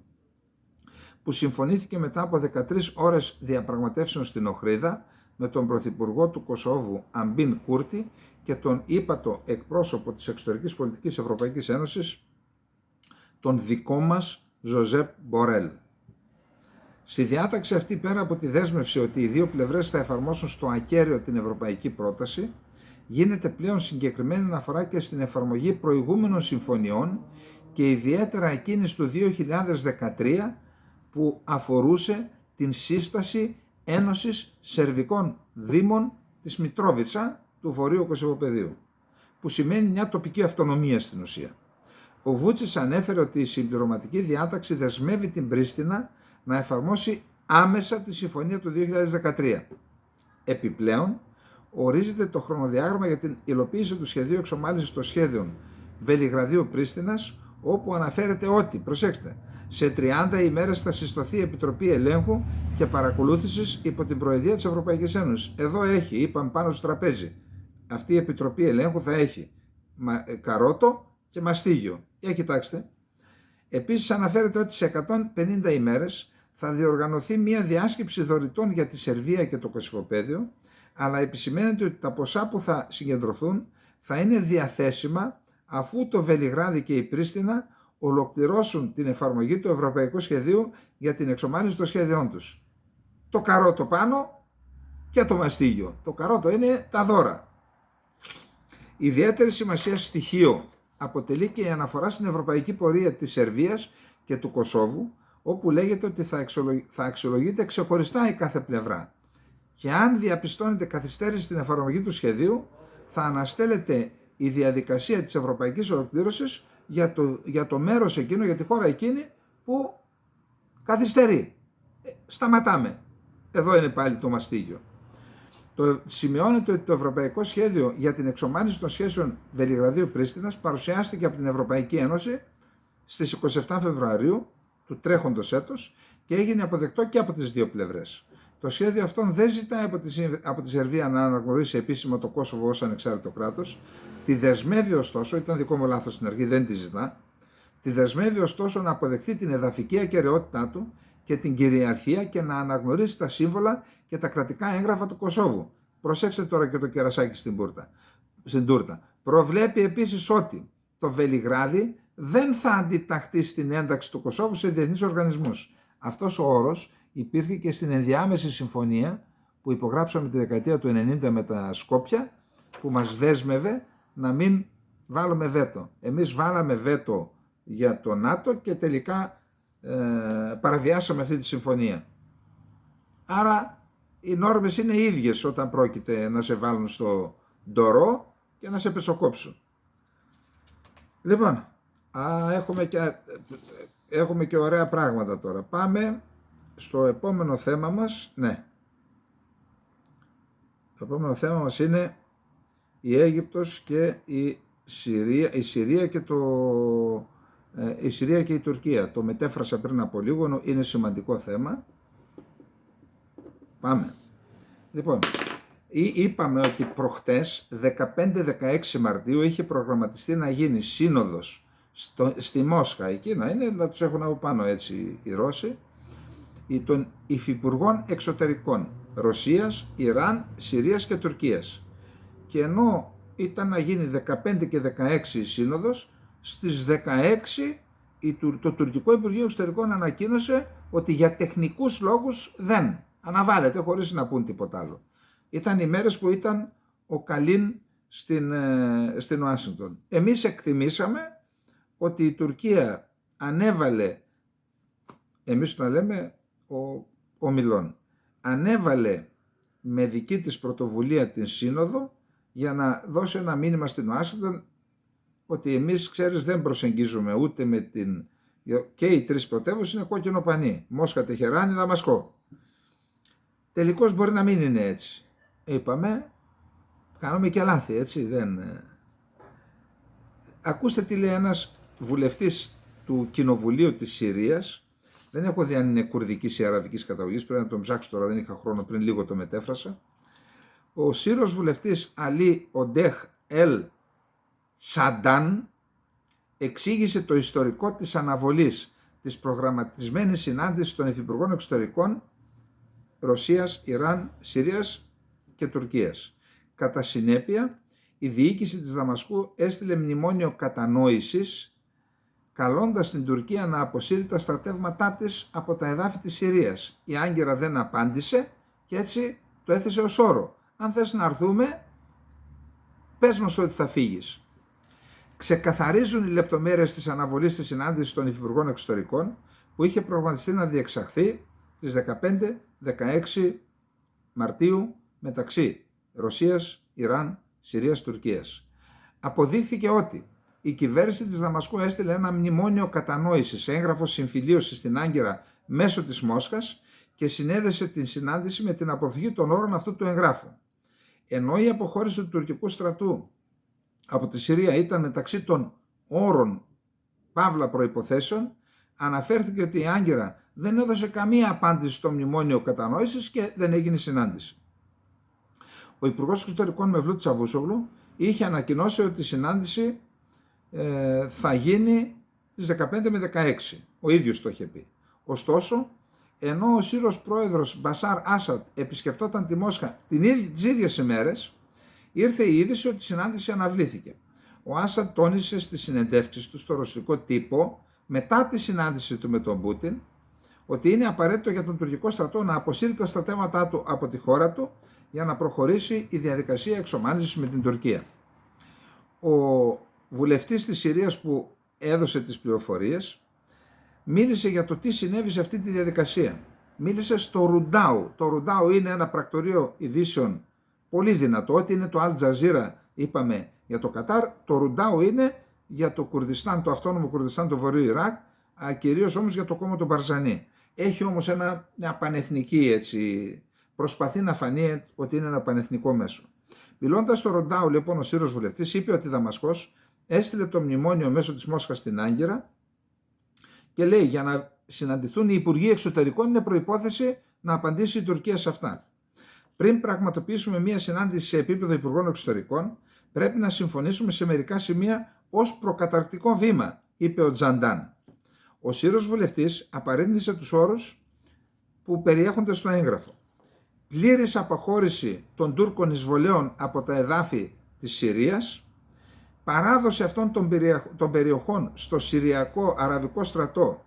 που συμφωνήθηκε μετά από 13 ώρες διαπραγματεύσεων στην Οχρίδα με τον Πρωθυπουργό του Κωσόβου Αμπίν Κούρτι και τον ύπατο εκπρόσωπο της εξωτερικής πολιτικής Ευρωπαϊκής Ένωσης, τον δικό μας Ζωζέπ Μπορέλ. Στη διάταξη αυτή, πέρα από τη δέσμευση ότι οι δύο πλευρές θα εφαρμόσουν στο ακέραιο την ευρωπαϊκή πρόταση, γίνεται πλέον συγκεκριμένη αναφορά και στην εφαρμογή προηγούμενων συμφωνιών και ιδιαίτερα εκείνης του 2013 που αφορούσε την σύσταση Ένωσης Σερβικών Δήμων της Μητρόβιτσα του Βορείου Κωσυφοπεδίου, που σημαίνει μια τοπική αυτονομία στην ουσία. Ο Βούτσιτς ανέφερε ότι η συμπληρωματική διάταξη δεσμεύει την Πρίστινα να εφαρμόσει άμεσα τη συμφωνία του 2013. Επιπλέον, ορίζεται το χρονοδιάγραμμα για την υλοποίηση του σχεδίου εξομάλυνσης των σχέδιων Βελιγραδίου-Πρίστινας, όπου αναφέρεται ότι, προσέξτε, σε 30 ημέρες θα συστοθεί Επιτροπή Ελέγχου και Παρακολούθησης υπό την Προεδρία της Ευρωπαϊκής Ένωσης. Εδώ έχει, είπαμε πάνω στο τραπέζι, αυτή η Επιτροπή Ελέγχου θα έχει καρότο και μαστίγιο. Για κοιτάξτε. Επίσης αναφέρεται ότι σε 150 ημέρες θα διοργανωθεί μια διάσκεψη δωρητών για τη Σερβία και το Κωσυφοπαίδιο, αλλά επισημαίνεται ότι τα ποσά που θα συγκεντρωθούν θα είναι διαθέσιμα αφού το Βελιγράδι και η Πρίστινα ολοκληρώσουν την εφαρμογή του Ευρωπαϊκού Σχεδίου για την εξομάλυνση των σχέδιών τους. Το καρότο πάνω και το μαστίγιο. Το καρότο είναι τα δώρα. Ιδιαίτερη σημασία στοιχείο αποτελεί και η αναφορά στην ευρωπαϊκή πορεία της Σερβίας και του Κωσόβου, όπου λέγεται ότι θα αξιολογείται ξεχωριστά η κάθε πλευρά. Και αν διαπιστώνεται καθυστέρηση στην εφαρμογή του σχεδίου, θα αναστέλλεται η διαδικασία της ευρωπαϊκής ολοκλήρωσης για το μέρος εκείνο, για τη χώρα εκείνη που καθυστερεί. Σταματάμε. Εδώ είναι πάλι το μαστίγιο. Σημειώνεται ότι το Ευρωπαϊκό Σχέδιο για την εξομάλυνση των σχέσεων Βελιγραδίου-Πρίστινας παρουσιάστηκε από την Ευρωπαϊκή Ένωση στις 27 Φεβρουαρίου του τρέχοντος έτος και έγινε αποδεκτό και από τις δύο πλευρές. Το σχέδιο αυτό δεν ζητάει από τη Σερβία να αναγνωρίσει επίσημα το Κόσοβο ως ανεξάρτητο κράτος. Τη δεσμεύει ωστόσο, ήταν δικό μου λάθος στην αρχή, δεν τη ζητά, τη δεσμεύει ωστόσο να αποδεχθεί την εδαφική ακεραιότητά του και την κυριαρχία και να αναγνωρίσει τα σύμβολα και τα κρατικά έγγραφα του Κωσόβου. Προσέξτε τώρα και το κερασάκι στην τούρτα. Προβλέπει επίσης ότι το Βελιγράδι δεν θα αντιταχθεί στην ένταξη του Κωσόβου σε διεθνείς οργανισμούς. Αυτός ο όρος υπήρχε και στην ενδιάμεση συμφωνία που υπογράψαμε τη δεκαετία του 90 με τα Σκόπια, που μας δέσμευε να μην βάλουμε βέτο. Εμείς βάλαμε βέτο για το ΝΑΤΟ και τελικά παραβιάσαμε αυτή τη συμφωνία. Άρα οι νόρμες είναι ίδιες όταν πρόκειται να σε βάλουν στο ντορό και να σε πεσοκόψουν. Λοιπόν, έχουμε και ωραία πράγματα τώρα. Πάμε στο επόμενο θέμα μας. Ναι. Το επόμενο θέμα μας είναι η Αίγυπτος και η Συρία και η Τουρκία. Το μετέφρασα πριν από λίγο, είναι σημαντικό θέμα. Πάμε. Λοιπόν, είπαμε ότι προχτές 15-16 Μαρτίου είχε προγραμματιστεί να γίνει σύνοδος στη Μόσχα, εκεί να είναι, να τους έχουν από πάνω έτσι οι Ρώσοι, των υφυπουργών εξωτερικών Ρωσίας, Ιράν, Συρίας και Τουρκίας. Και ενώ ήταν να γίνει 15 και 16 η σύνοδος, στις 16 το τουρκικό Υπουργείο Εξωτερικών ανακοίνωσε ότι για τεχνικούς λόγους δεν αναβάλλεται, χωρίς να πούν τίποτα άλλο. Ήταν οι μέρες που ήταν ο Καλίν στην Ουάσιγκτον. Εμείς εκτιμήσαμε ότι η Τουρκία ανέβαλε, εμείς το λέμε ο Μιλών, ανέβαλε με δική της πρωτοβουλία την σύνοδο για να δώσει ένα μήνυμα στην Ουάσιγκτον ότι εμείς, ξέρεις, δεν προσεγγίζουμε ούτε με την... Και οι τρεις πρωτεύουσες είναι κόκκινο πανί. Μόσχα, Τεχεράνη, Δαμασκό. Τελικώς μπορεί να μην είναι έτσι. Είπαμε, κάνουμε και λάθη, έτσι, δεν... Ακούστε τι λέει ένας βουλευτής του Κοινοβουλίου της Συρίας. Δεν έχω δει αν είναι κουρδικής ή αραβικής καταγωγής, πρέπει να τον ψάξω τώρα, δεν είχα χρόνο, πριν λίγο το μετέφρασα. Ο Σύρος βουλευτής Αλή Οντέχ Ελ Σαντάν εξήγησε το ιστορικό της αναβολής της προγραμματισμένης συνάντησης των Υφυπουργών Εξωτερικών Ρωσίας, Ιράν, Συρίας και Τουρκίας. Κατά συνέπεια, η διοίκηση της Δαμασκού έστειλε μνημόνιο κατανόησης, καλώντας την Τουρκία να αποσύρει τα στρατεύματά της από τα εδάφη της Συρίας. Η Άγκυρα δεν απάντησε και έτσι το έθεσε ως όρο. Αν θες να έρθουμε, πες μας ότι θα φύγεις. Ξεκαθαρίζουν οι λεπτομέρειες της αναβολής της συνάντησης των Υφυπουργών Εξωτερικών που είχε προγραμματιστεί να διεξαχθεί τις 15-16 Μαρτίου μεταξύ Ρωσίας, Ιράν, Συρίας, Τουρκίας. Αποδείχθηκε ότι η κυβέρνηση της Δαμασκού έστειλε ένα μνημόνιο κατανόησης, έγγραφο συμφιλίωσης στην Άγκυρα μέσω της Μόσχας και συνέδεσε την συνάντηση με την αποδοχή των όρων αυτού του εγγράφου. Ενώ η αποχώρηση του τουρκικού στρατού από τη Συρία ήταν μεταξύ των όρων παύλα προϋποθέσεων, αναφέρθηκε ότι η Άγκυρα δεν έδωσε καμία απάντηση στο μνημόνιο κατανόησης και δεν έγινε συνάντηση. Ο Υπουργός Εξωτερικών Μευλούτ Τσαβούσογλου είχε ανακοινώσει ότι η συνάντηση θα γίνει στις 15 με 16. Ο ίδιος το είχε πει. Ωστόσο, ενώ ο Σύρος πρόεδρος Μπασάρ Άσαντ επισκεπτόταν τη Μόσχα τις ίδιες ημέρες, ήρθε η είδηση ότι η συνάντηση αναβλήθηκε. Ο Άσαντ τόνισε στις συνεντεύξεις του στο ρωσικό τύπο, μετά τη συνάντηση του με τον Πούτιν, ότι είναι απαραίτητο για τον τουρκικό στρατό να αποσύρει τα στρατεύματά του από τη χώρα του για να προχωρήσει η διαδικασία εξομάλυνσης με την Τουρκία. Ο βουλευτής της Συρίας που έδωσε τις πληροφορίες μίλησε για το τι συνέβη σε αυτή τη διαδικασία. Μίλησε στο Ρουντάου. Το Ρουντάου είναι ένα πρακτορείο ειδήσεων πολύ δυνατό. Ότι είναι το Al Jazeera, είπαμε, για το Κατάρ. Το Ρουντάου είναι για το Κουρδιστάν, το αυτόνομο Κουρδιστάν, το Βορείο Ιράκ, κυρίως όμως για το κόμμα του Μπαρζανί. Έχει όμως μια πανεθνική, έτσι, προσπαθεί να φανεί ότι είναι ένα πανεθνικό μέσο. Μιλώντας στο Ρουντάου, λοιπόν, ο Σύρος βουλευτής είπε ότι η Δαμασκός έστειλε το μνημόνιο μέσω της Μόσχας στην Άγκυρα και λέει για να συναντηθούν οι Υπουργοί Εξωτερικών είναι προϋπόθεση να απαντήσει η Τουρκία σε αυτά. Πριν πραγματοποιήσουμε μια συνάντηση σε επίπεδο Υπουργών Εξωτερικών, πρέπει να συμφωνήσουμε σε μερικά σημεία ως προκαταρκτικό βήμα, είπε ο Τζαντάν. Ο Σύρος βουλευτής απαρνήθηκε τους όρους που περιέχονται στο έγγραφο. Πλήρης αποχώρηση των Τούρκων εισβολέων από τα εδάφη της Συρίας, παράδοση αυτών των περιοχών στο Συριακό Αραβικό στρατό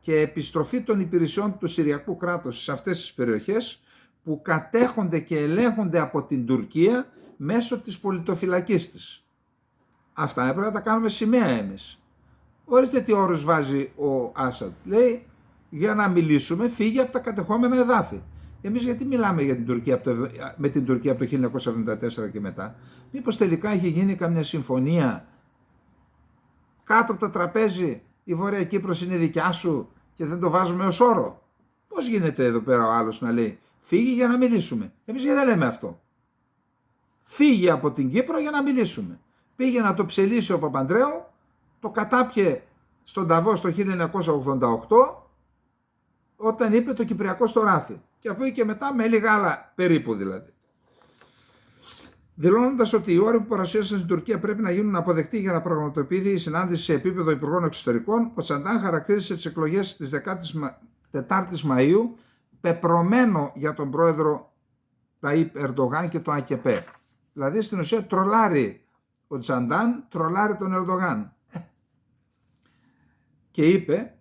και επιστροφή των υπηρεσιών του Συριακού κράτους σε αυτές τις περιοχές που κατέχονται και ελέγχονται από την Τουρκία μέσω της πολιτοφυλακής της. Αυτά έπρεπε να τα κάνουμε σημαία εμείς. Ορίστε τι όρους βάζει ο Άσαντ. Λέει για να μιλήσουμε φύγει από τα κατεχόμενα εδάφη. Εμείς γιατί μιλάμε για την Τουρκία με την Τουρκία από το 1974 και μετά. Μήπως τελικά έχει γίνει καμιά συμφωνία κάτω από το τραπέζι, η Βόρεια Κύπρος είναι δικιά σου και δεν το βάζουμε ως όρο. Πώς γίνεται εδώ πέρα ο άλλος να λέει φύγει για να μιλήσουμε. Εμείς γιατί δεν λέμε αυτό. Φύγει από την Κύπρο για να μιλήσουμε. Πήγε να το ψελίσει ο Παπανδρέου, το κατάπιε στον Νταβός το 1988 όταν είπε το Κυπριακό στο ράφι. Και από εκεί και μετά με λίγα άλλα περίπου δηλαδή. δηλώνοντας ότι οι όροι που παρουσίασαν στην Τουρκία πρέπει να γίνουν αποδεκτοί για να πραγματοποιηθεί η συνάντηση σε επίπεδο Υπουργών Εξωτερικών, ο Τσαντάν χαρακτήρισε τις εκλογές της 14ης Μαΐου πεπρωμένο για τον πρόεδρο Ταΐπ Ερντογάν και το ΑΚΕΠΕ. Δηλαδή στην ουσία τρολάρει ο Τσαντάν, τρολάρει τον Ερντογάν. Και είπε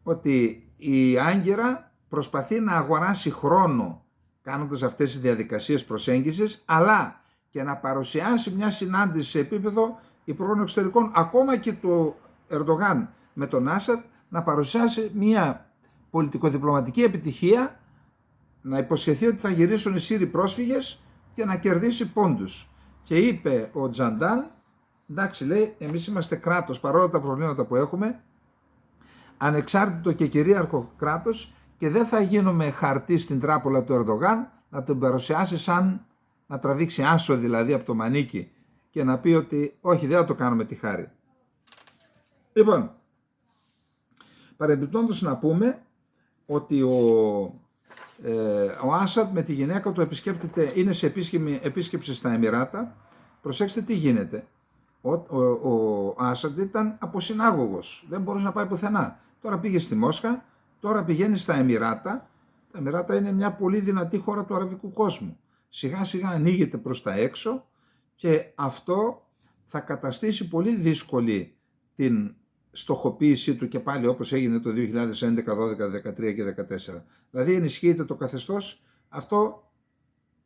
ότι η Άγκυρα προσπαθεί να αγοράσει χρόνο κάνοντας αυτές τις διαδικασίες προσέγγισης, αλλά και να παρουσιάσει μια συνάντηση σε επίπεδο Υπουργών Εξωτερικών, ακόμα και του Ερντογάν με τον Άσαντ, να παρουσιάσει μια πολιτικοδιπλωματική επιτυχία, να υποσχεθεί ότι θα γυρίσουν οι Σύριοι πρόσφυγες και να κερδίσει πόντους. Και είπε ο Τσαντάν, εντάξει, λέει, εμείς είμαστε κράτος παρόλα τα προβλήματα που έχουμε, ανεξάρτητο και κυρίαρχο κράτος, και δεν θα γίνουμε χαρτί στην τράπουλα του Ερντογάν να τον παρουσιάσει σαν να τραβήξει άσο δηλαδή από το μανίκι και να πει ότι όχι, δεν θα το κάνουμε τη χάρη. Λοιπόν, παρεμπιπτόντως να πούμε ότι ο Άσαντ με τη γυναίκα του είναι σε επίσκεψη στα Εμιράτα. Προσέξτε τι γίνεται. Ο Άσαντ ήταν αποσυνάγωγος, δεν μπορούσε να πάει πουθενά. Τώρα πήγε στη Μόσχα, τώρα πηγαίνει στα Εμιράτα. Τα Εμιράτα είναι μια πολύ δυνατή χώρα του αραβικού κόσμου. Σιγά σιγά ανοίγεται προς τα έξω και αυτό θα καταστήσει πολύ δύσκολη την στοχοποίησή του και πάλι όπως έγινε το 2011, 12, 13 και 14. Δηλαδή ενισχύεται το καθεστώς. Αυτό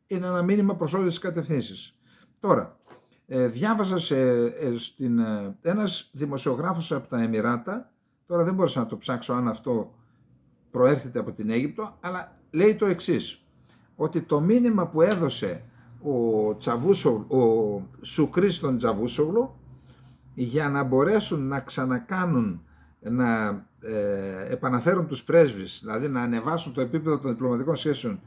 είναι ένα μήνυμα προς όλες τις κατευθύνσεις. Τώρα, διάβαζα ένας δημοσιογράφος από τα Εμιράτα, τώρα δεν μπορούσα να το ψάξω αν αυτό προέρχεται από την Αίγυπτο, αλλά λέει το εξής, ότι το μήνυμα που έδωσε ο Σουκρί στον Τσαβούσογλου για να μπορέσουν να ξανακάνουν, να επαναφέρουν τους πρέσβεις, δηλαδή να ανεβάσουν το επίπεδο των διπλωματικών σχέσεων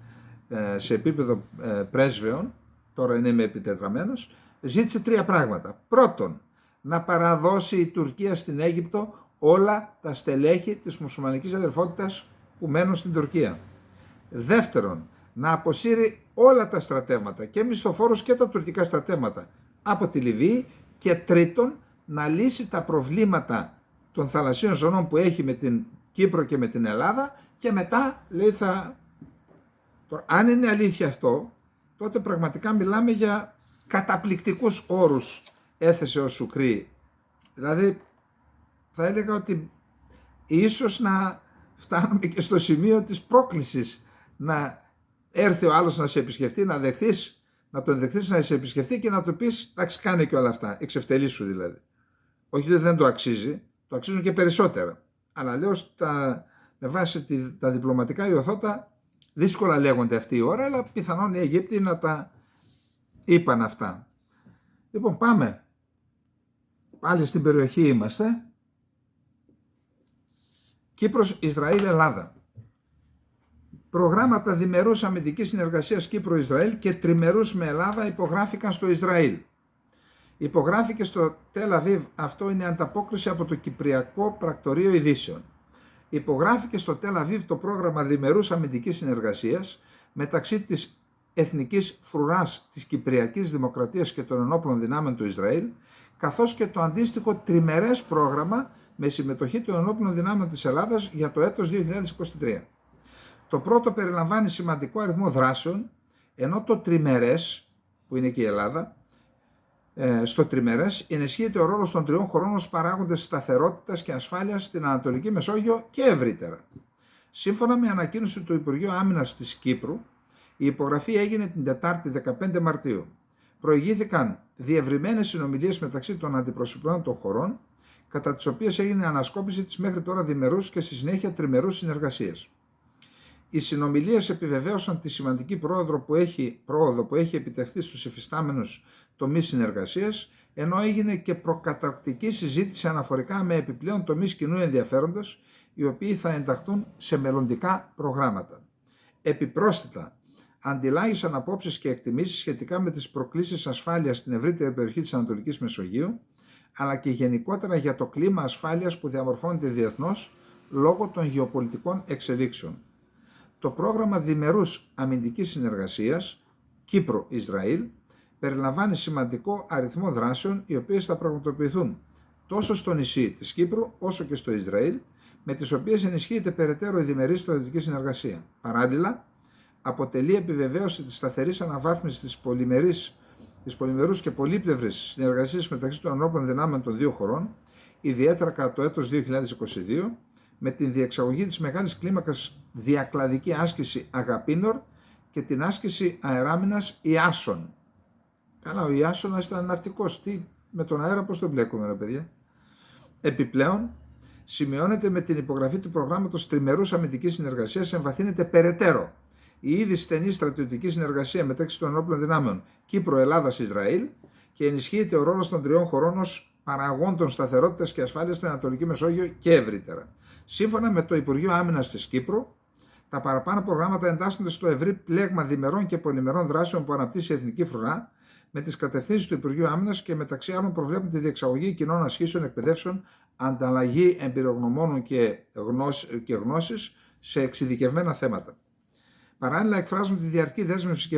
σε επίπεδο πρέσβεων, τώρα είναι με επιτετραμένος, ζήτησε τρία πράγματα. Πρώτον, να παραδώσει η Τουρκία στην Αίγυπτο όλα τα στελέχη της μουσουλμανικής αδερφότητας που μένουν στην Τουρκία. Δεύτερον, να αποσύρει όλα τα στρατεύματα, και μισθοφόρους και τα τουρκικά στρατεύματα, από τη Λιβύη. Και τρίτον, να λύσει τα προβλήματα των θαλασσίων ζωνών που έχει με την Κύπρο και με την Ελλάδα, και μετά λέει Τώρα, αν είναι αλήθεια αυτό, τότε πραγματικά μιλάμε για καταπληκτικούς όρους έθεσε ο Σουκρί. Δηλαδή θα έλεγα ότι ίσως να φτάνουμε και στο σημείο της πρόκλησης να έρθει ο άλλος να σε επισκεφτεί, να τον δεχθείς να σε επισκεφτεί και να του πεις εντάξει, κάνε και όλα αυτά, εξευτελίσου δηλαδή. Όχι ότι δεν το αξίζει, το αξίζουν και περισσότερα. Αλλά λέω με βάση τα διπλωματικά ιωθώτα δύσκολα λέγονται αυτή η ώρα, αλλά πιθανόν οι Αιγύπτιοι να τα είπαν αυτά. Λοιπόν, πάμε. Πάλι στην περιοχή είμαστε. Κύπρος, Ισραήλ, Ελλάδα. Προγράμματα διμερούς αμυντικής συνεργασίας Κύπρο-Ισραήλ και τριμερούς με Ελλάδα υπογράφηκαν στο Ισραήλ. Υπογράφηκε στο Τελ Αβίβ, αυτό είναι ανταπόκριση από το Κυπριακό Πρακτορείο Ειδήσεων. Υπογράφηκε στο Τελ Αβίβ το πρόγραμμα διμερούς αμυντικής συνεργασίας μεταξύ της Εθνικής Φρουράς της Κυπριακής Δημοκρατίας και των Ενόπλων Δυνάμεων του Ισραήλ, καθώς και το αντίστοιχο τριμερές πρόγραμμα με συμμετοχή των Ενόπλων Δυνάμεων της Ελλάδας για το έτος 2023. Το πρώτο περιλαμβάνει σημαντικό αριθμό δράσεων, ενώ το τριμερές, που είναι και η Ελλάδα, στο τριμερές ενισχύεται ο ρόλος των τριών χωρών ως παράγοντες σταθερότητας και ασφάλειας στην Ανατολική Μεσόγειο και ευρύτερα. Σύμφωνα με ανακοίνωση του Υπουργείου Άμυνας της Κύπρου, η υπογραφή έγινε την Τετάρτη 15 Μαρτίου. Προηγήθηκαν διευρυμένες συνομιλίες μεταξύ των αντιπροσωπιών των χωρών, κατά τις οποίες έγινε ανασκόπηση της μέχρι τώρα διμερούς και στη συνέχεια τριμερούς συνεργασίας. Οι συνομιλίες επιβεβαίωσαν τη σημαντική πρόοδο που έχει επιτευχθεί στους υφιστάμενους τομείς συνεργασίας, ενώ έγινε και προκαταρκτική συζήτηση αναφορικά με επιπλέον τομείς κοινού ενδιαφέροντος, οι οποίοι θα ενταχθούν σε μελλοντικά προγράμματα. Επιπρόσθετα, αντιλάγησαν απόψεις και εκτιμήσεις σχετικά με τις προκλήσεις ασφάλειας στην ευρύτερη περιοχή της Ανατολικής Μεσογείου, αλλά και γενικότερα για το κλίμα ασφάλειας που διαμορφώνεται διεθνώς λόγω των γεωπολιτικών εξελίξεων. Το πρόγραμμα διμερούς αμυντικής συνεργασίας Κύπρο-Ισραήλ περιλαμβάνει σημαντικό αριθμό δράσεων οι οποίες θα πραγματοποιηθούν τόσο στο νησί της Κύπρου όσο και στο Ισραήλ, με τις οποίες ενισχύεται περαιτέρω η διμερή στρατιωτική συνεργασία. Παράλληλα, αποτελεί επιβεβαίωση της σταθερής αναβάθμισης της πολυμερούς και πολύπλευρης συνεργασίας μεταξύ των ενόπλων δυνάμεων των δύο χωρών, ιδιαίτερα κατά το έτος 2022, με την διεξαγωγή της μεγάλης κλίμακας διακλαδική άσκηση Αγαπίνορ και την άσκηση αεράμινας Ιάσον. Καλά, ο Ιάσονας ήταν ναυτικός. Τι, με τον αέρα πώς τον μπλέκουμε, ρε παιδιά. Επιπλέον, σημειώνεται με την υπογραφή του προγράμματος τριμερούς αμυντικής συνεργασίας, εμβαθύνεται περαιτέρω η ήδη στενή στρατιωτική συνεργασία μεταξύ των ενόπλων δυνάμεων Κύπρο, Ελλάδας, Ισραήλ και ενισχύεται ο ρόλος των τριών χωρών ως παραγόντων σταθερότητας και ασφάλειας στην Ανατολική Μεσόγειο και ευρύτερα. Σύμφωνα με το Υπουργείο Άμυνας της Κύπρου, τα παραπάνω προγράμματα εντάσσονται στο ευρύ πλέγμα διμερών και πολυμερών δράσεων που αναπτύσσει η Εθνική Φρουρά, με τις κατευθύνσεις του Υπουργείου Άμυνας και μεταξύ άλλων προβλέπουν τη διεξαγωγή κοινών ασχήσεων, εκπαιδεύσεων, ανταλλαγή εμπειρογνωμόνων και γνώσης σε εξειδικευμένα θέματα. Παράλληλα, εκφράζουν τη διαρκή δέσμευση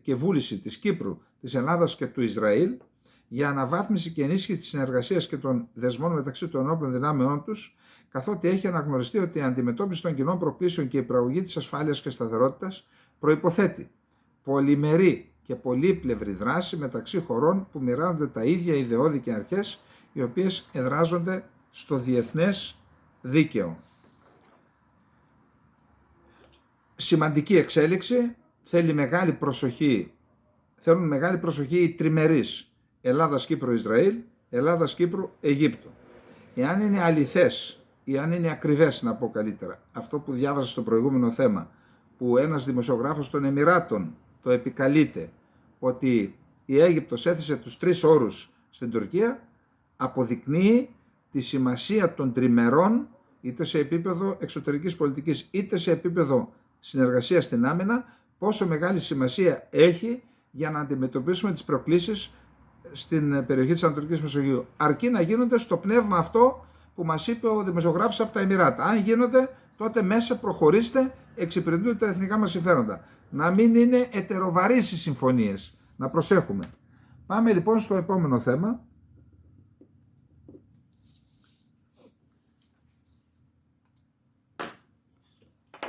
και βούληση της Κύπρου, της Ελλάδας και του Ισραήλ για αναβάθμιση και ενίσχυση της συνεργασίας και των δεσμών μεταξύ των ενόπλων δυνάμεών τους, καθότι έχει αναγνωριστεί ότι η αντιμετώπιση των κοινών προκλήσεων και η προαγωγή της ασφάλειας και σταθερότητας προϋποθέτει πολυμερή και πολύπλευρη δράση μεταξύ χωρών που μοιράζονται τα ίδια ιδεώδη και αρχές, οι οποίες εδράζονται στο διεθνές δίκαιο. Σημαντική εξέλιξη, θέλουν μεγάλη προσοχή οι τριμερείς Ελλάδας, Κύπρο, Ισραήλ, Ελλάδας, Κύπρου, Αιγύπτου. Εάν είναι αληθές ή αν είναι ακριβές, να πω καλύτερα, αυτό που διάβαζα στο προηγούμενο θέμα, που ένας δημοσιογράφος των Εμιράτων το επικαλείται, ότι η Αίγυπτος έθεσε τους 3 όρους στην Τουρκία, αποδεικνύει τη σημασία των τριμερών, είτε σε επίπεδο εξωτερικής πολιτικής, είτε σε επίπεδο συνεργασίας στην άμυνα, πόσο μεγάλη σημασία έχει για να αντιμετωπίσουμε τις προκλήσεις στην περιοχή της Ανατολικής Μεσογείου. Αρκεί να γίνονται στο πνεύμα αυτό που μας είπε ο δημοσιογράφος από τα Εμιράτα. Αν γίνονται, τότε μέσα προχωρήστε, εξυπηρετούνται τα εθνικά μας συμφέροντα. Να μην είναι ετεροβαρείς οι συμφωνίες. Να προσέχουμε. Πάμε λοιπόν στο επόμενο θέμα.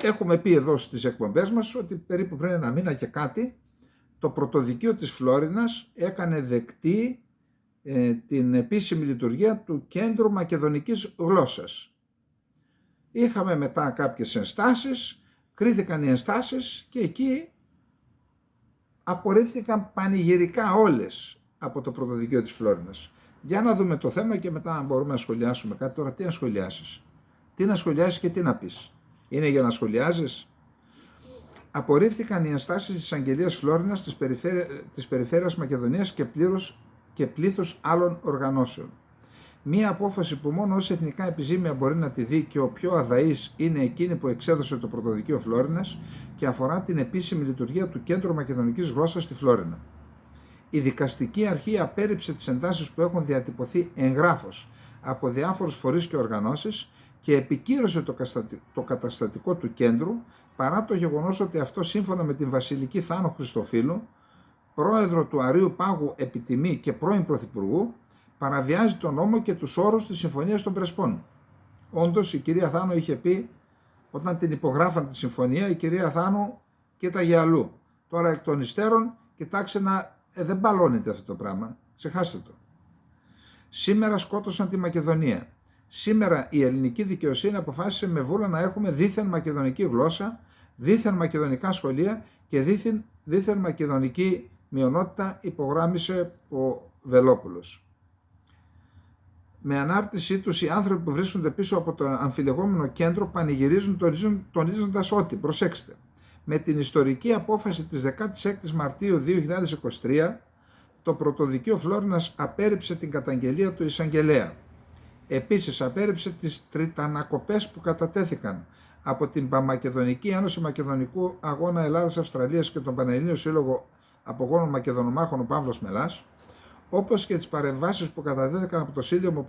Έχουμε πει εδώ στις εκπομπές μας ότι περίπου πριν 1 μήνα και κάτι, το πρωτοδικείο της Φλόρινας έκανε δεκτή την επίσημη λειτουργία του Κέντρου Μακεδονικής Γλώσσας. Είχαμε μετά κάποιες ενστάσεις, κρίθηκαν οι ενστάσεις και εκεί απορρίφθηκαν πανηγυρικά όλες από το πρωτοδικείο της Φλόρινας. Για να δούμε το θέμα και μετά μπορούμε να σχολιάσουμε κάτι. Τώρα τι να σχολιάσεις, και τι να πεις. Είναι για να σχολιάζεις. Απορρίφθηκαν οι ενστάσεις της Αγγελίας Φλόρινας, της Περιφέρειας Μακεδονίας και πλήθους άλλων οργανώσεων. Μία απόφαση που μόνο ως εθνικά επιζήμια μπορεί να τη δει και ο πιο αδαής είναι εκείνη που εξέδωσε το Πρωτοδικείο Φλόρινας και αφορά την επίσημη λειτουργία του Κέντρου Μακεδονικής Γλώσσας στη Φλόρινα. Η δικαστική αρχή απέρριψε τις εντάσεις που έχουν διατυπωθεί εγγράφως από διάφορους φορείς και οργανώσεις και επικύρωσε το καταστατικό του κέντρου, παρά το γεγονός ότι αυτό, σύμφωνα με την Βασιλική Θάνο Χριστοφύλου, πρόεδρο του Αρείου Πάγου Επιτιμή και πρώην Πρωθυπουργού, παραβιάζει τον νόμο και τους όρους της Συμφωνίας των Πρεσπών. Όντως, η κυρία Θάνο είχε πει, όταν την υπογράφαν τη συμφωνία, η κυρία Θάνο κοίταγε αλλού. Τώρα εκ των υστέρων, κοιτάξτε να δεν μπαλώνεται αυτό το πράγμα. Ξεχάστε το. Σήμερα σκότωσαν τη Μακεδονία. Σήμερα η ελληνική δικαιοσύνη αποφάσισε με βούλα να έχουμε δίθεν μακεδονική γλώσσα, δίθεν μακεδονικά σχολεία και δίθεν μακεδονική μειονότητα, υπογράμμισε ο Βελόπουλος. Με ανάρτησή τους οι άνθρωποι που βρίσκονται πίσω από το αμφιλεγόμενο κέντρο πανηγυρίζουν τονίζοντας ότι, προσέξτε, με την ιστορική απόφαση της 16ης Μαρτίου 2023, το Πρωτοδικείο Φλόρινας απέρριψε την καταγγελία του εισαγγελέα. Επίσης απέρριψε τις τριτανακοπές που κατατέθηκαν από την Παμακεδονική Ένωση Μακεδονικού Αγώνα Ελλάδας-Αυστραλίας και τον Πανελλήνιο Σύλλογο Απογόνων Μακεδονομάχων ο Παύλος Μελάς, όπως και τις παρεμβάσεις που κατατέθηκαν από το Σύνδεσμο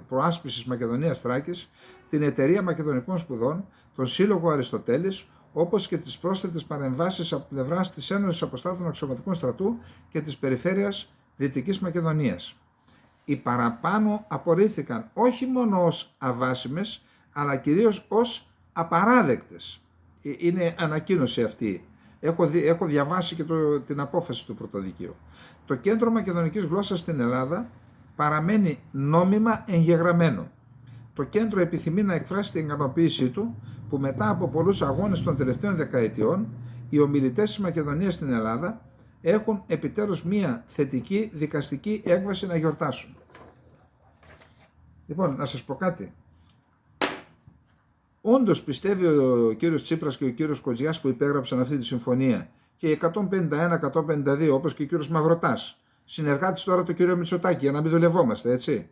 Προάσπισης Μακεδονίας Θράκης, την Εταιρεία Μακεδονικών Σπουδών, τον Σύλλογο Αριστοτέλης, όπως και τις πρόσθετες παρεμβάσεις από πλευράς της Ένωσης Αποστάτων Αξιωματικών Στρατού και της Περιφέρειας Δυτικής Μακεδονίας. Οι παραπάνω απορρίφθηκαν όχι μόνο ως αβάσιμες, αλλά κυρίως ως απαράδεκτες. Είναι ανακοίνωση αυτή. Έχω διαβάσει και την απόφαση του Πρωτοδικείου. Το Κέντρο Μακεδονικής Γλώσσας στην Ελλάδα παραμένει νόμιμα εγγεγραμμένο. Το κέντρο επιθυμεί να εκφράσει την ικανοποίησή του που μετά από πολλούς αγώνες των τελευταίων δεκαετιών οι ομιλητές της Μακεδονίας στην Ελλάδα έχουν επιτέλους μία θετική δικαστική έκβαση να γιορτάσουν. Λοιπόν, να σας πω κάτι. Όντως πιστεύει ο κύριος Τσίπρας και ο κύριος Κοτζιάς που υπέγραψαν αυτή τη συμφωνία και οι 151-152 όπως και ο κύριος Μαυροτάς, συνεργάτης τώρα του κύριου Μητσοτάκη, για να μην δουλευόμαστε, έτσι.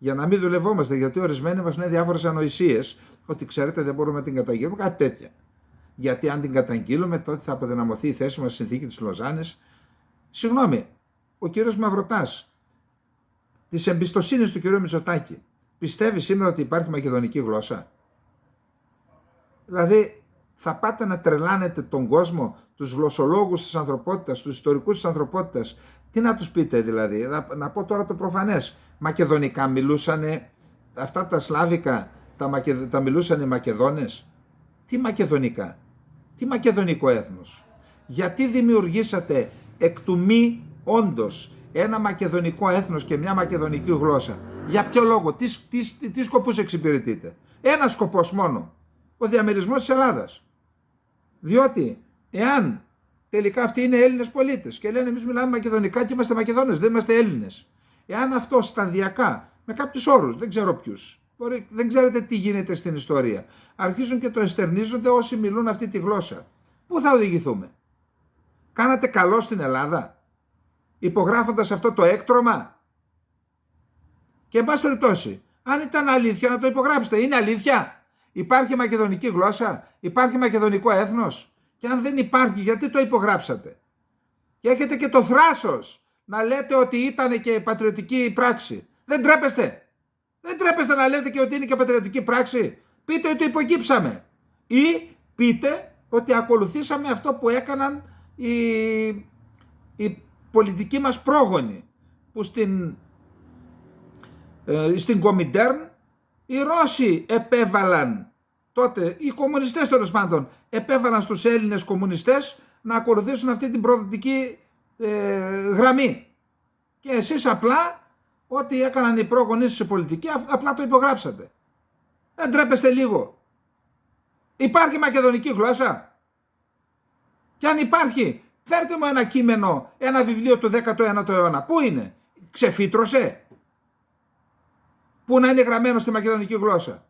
Για να μην δουλευόμαστε, γιατί ορισμένοι μας είναι διάφορες ανοησίες, ότι ξέρετε δεν μπορούμε να την καταγγείλουμε, κάτι τέτοια. Γιατί αν την καταγγείλουμε, τότε θα αποδυναμωθεί η θέση μας στη συνθήκη της Λοζάνης. Συγγνώμη, ο κύριος Μαυροτάς, της εμπιστοσύνης του κύριου Μητσοτάκη, πιστεύει σήμερα ότι υπάρχει μακεδονική γλώσσα? Δηλαδή, θα πάτε να τρελάνετε τον κόσμο, τους γλωσσολόγους της ανθρωπότητας, τους ιστορικούς της ανθρωπότητας? Τι να τους πείτε δηλαδή? Να πω τώρα το προφανές. Μακεδονικά μιλούσανε, αυτά τα σλάβικα τα μιλούσαν οι Μακεδόνες? Τι μακεδονικά? Τι μακεδονικό έθνος? Γιατί δημιουργήσατε εκ του μη όντως ένα μακεδονικό έθνος και μια μακεδονική γλώσσα? Για ποιο λόγο? Τι σκοπούς εξυπηρετείτε? Ένα σκοπός μόνο. Ο διαμερισμός της Ελλάδας. Διότι εάν τελικά αυτοί είναι Έλληνες πολίτες και λένε εμείς μιλάμε μακεδονικά και είμαστε Μακεδόνες, δεν είμαστε Έλληνες. Εάν αυτό σταδιακά, με κάποιους όρους, δεν ξέρω ποιους, δεν ξέρετε τι γίνεται στην ιστορία, αρχίζουν και το εστερνίζονται όσοι μιλούν αυτή τη γλώσσα, πού θα οδηγηθούμε? Κάνατε καλό στην Ελλάδα υπογράφοντας αυτό το έκτρωμα? Και εν πάση περιπτώσει, αν ήταν αλήθεια να το υπογράψετε. Είναι αλήθεια? Υπάρχει μακεδονική γλώσσα? Υπάρχει μακεδονικό έθνος? Και αν δεν υπάρχει, γιατί το υπογράψατε? Και έχετε και το θράσος να λέτε ότι ήταν και πατριωτική πράξη. Δεν τρέπεστε? Δεν τρέπεστε να λέτε και ότι είναι και πατριωτική πράξη? Πείτε ότι το υποκύψαμε. Ή πείτε ότι ακολουθήσαμε αυτό που έκαναν οι πολιτικοί μας πρόγονοι, που στην Κομιντέρν οι Ρώσοι επέβαλαν τότε, οι κομμουνιστές τέλος πάντων, επέβαλαν στους Έλληνες κομμουνιστές να ακολουθήσουν αυτή την προδοτική γραμμή. Και εσείς απλά, ό,τι έκαναν οι πρόγονείς σε πολιτική, απλά το υπογράψατε. Δεν τρέπεστε λίγο? Υπάρχει μακεδονική γλώσσα? Και αν υπάρχει, φέρτε μου ένα κείμενο, ένα βιβλίο του 19ου αιώνα. Πού είναι? Ξεφύτρωσε? Πού να είναι γραμμένο στη μακεδονική γλώσσα?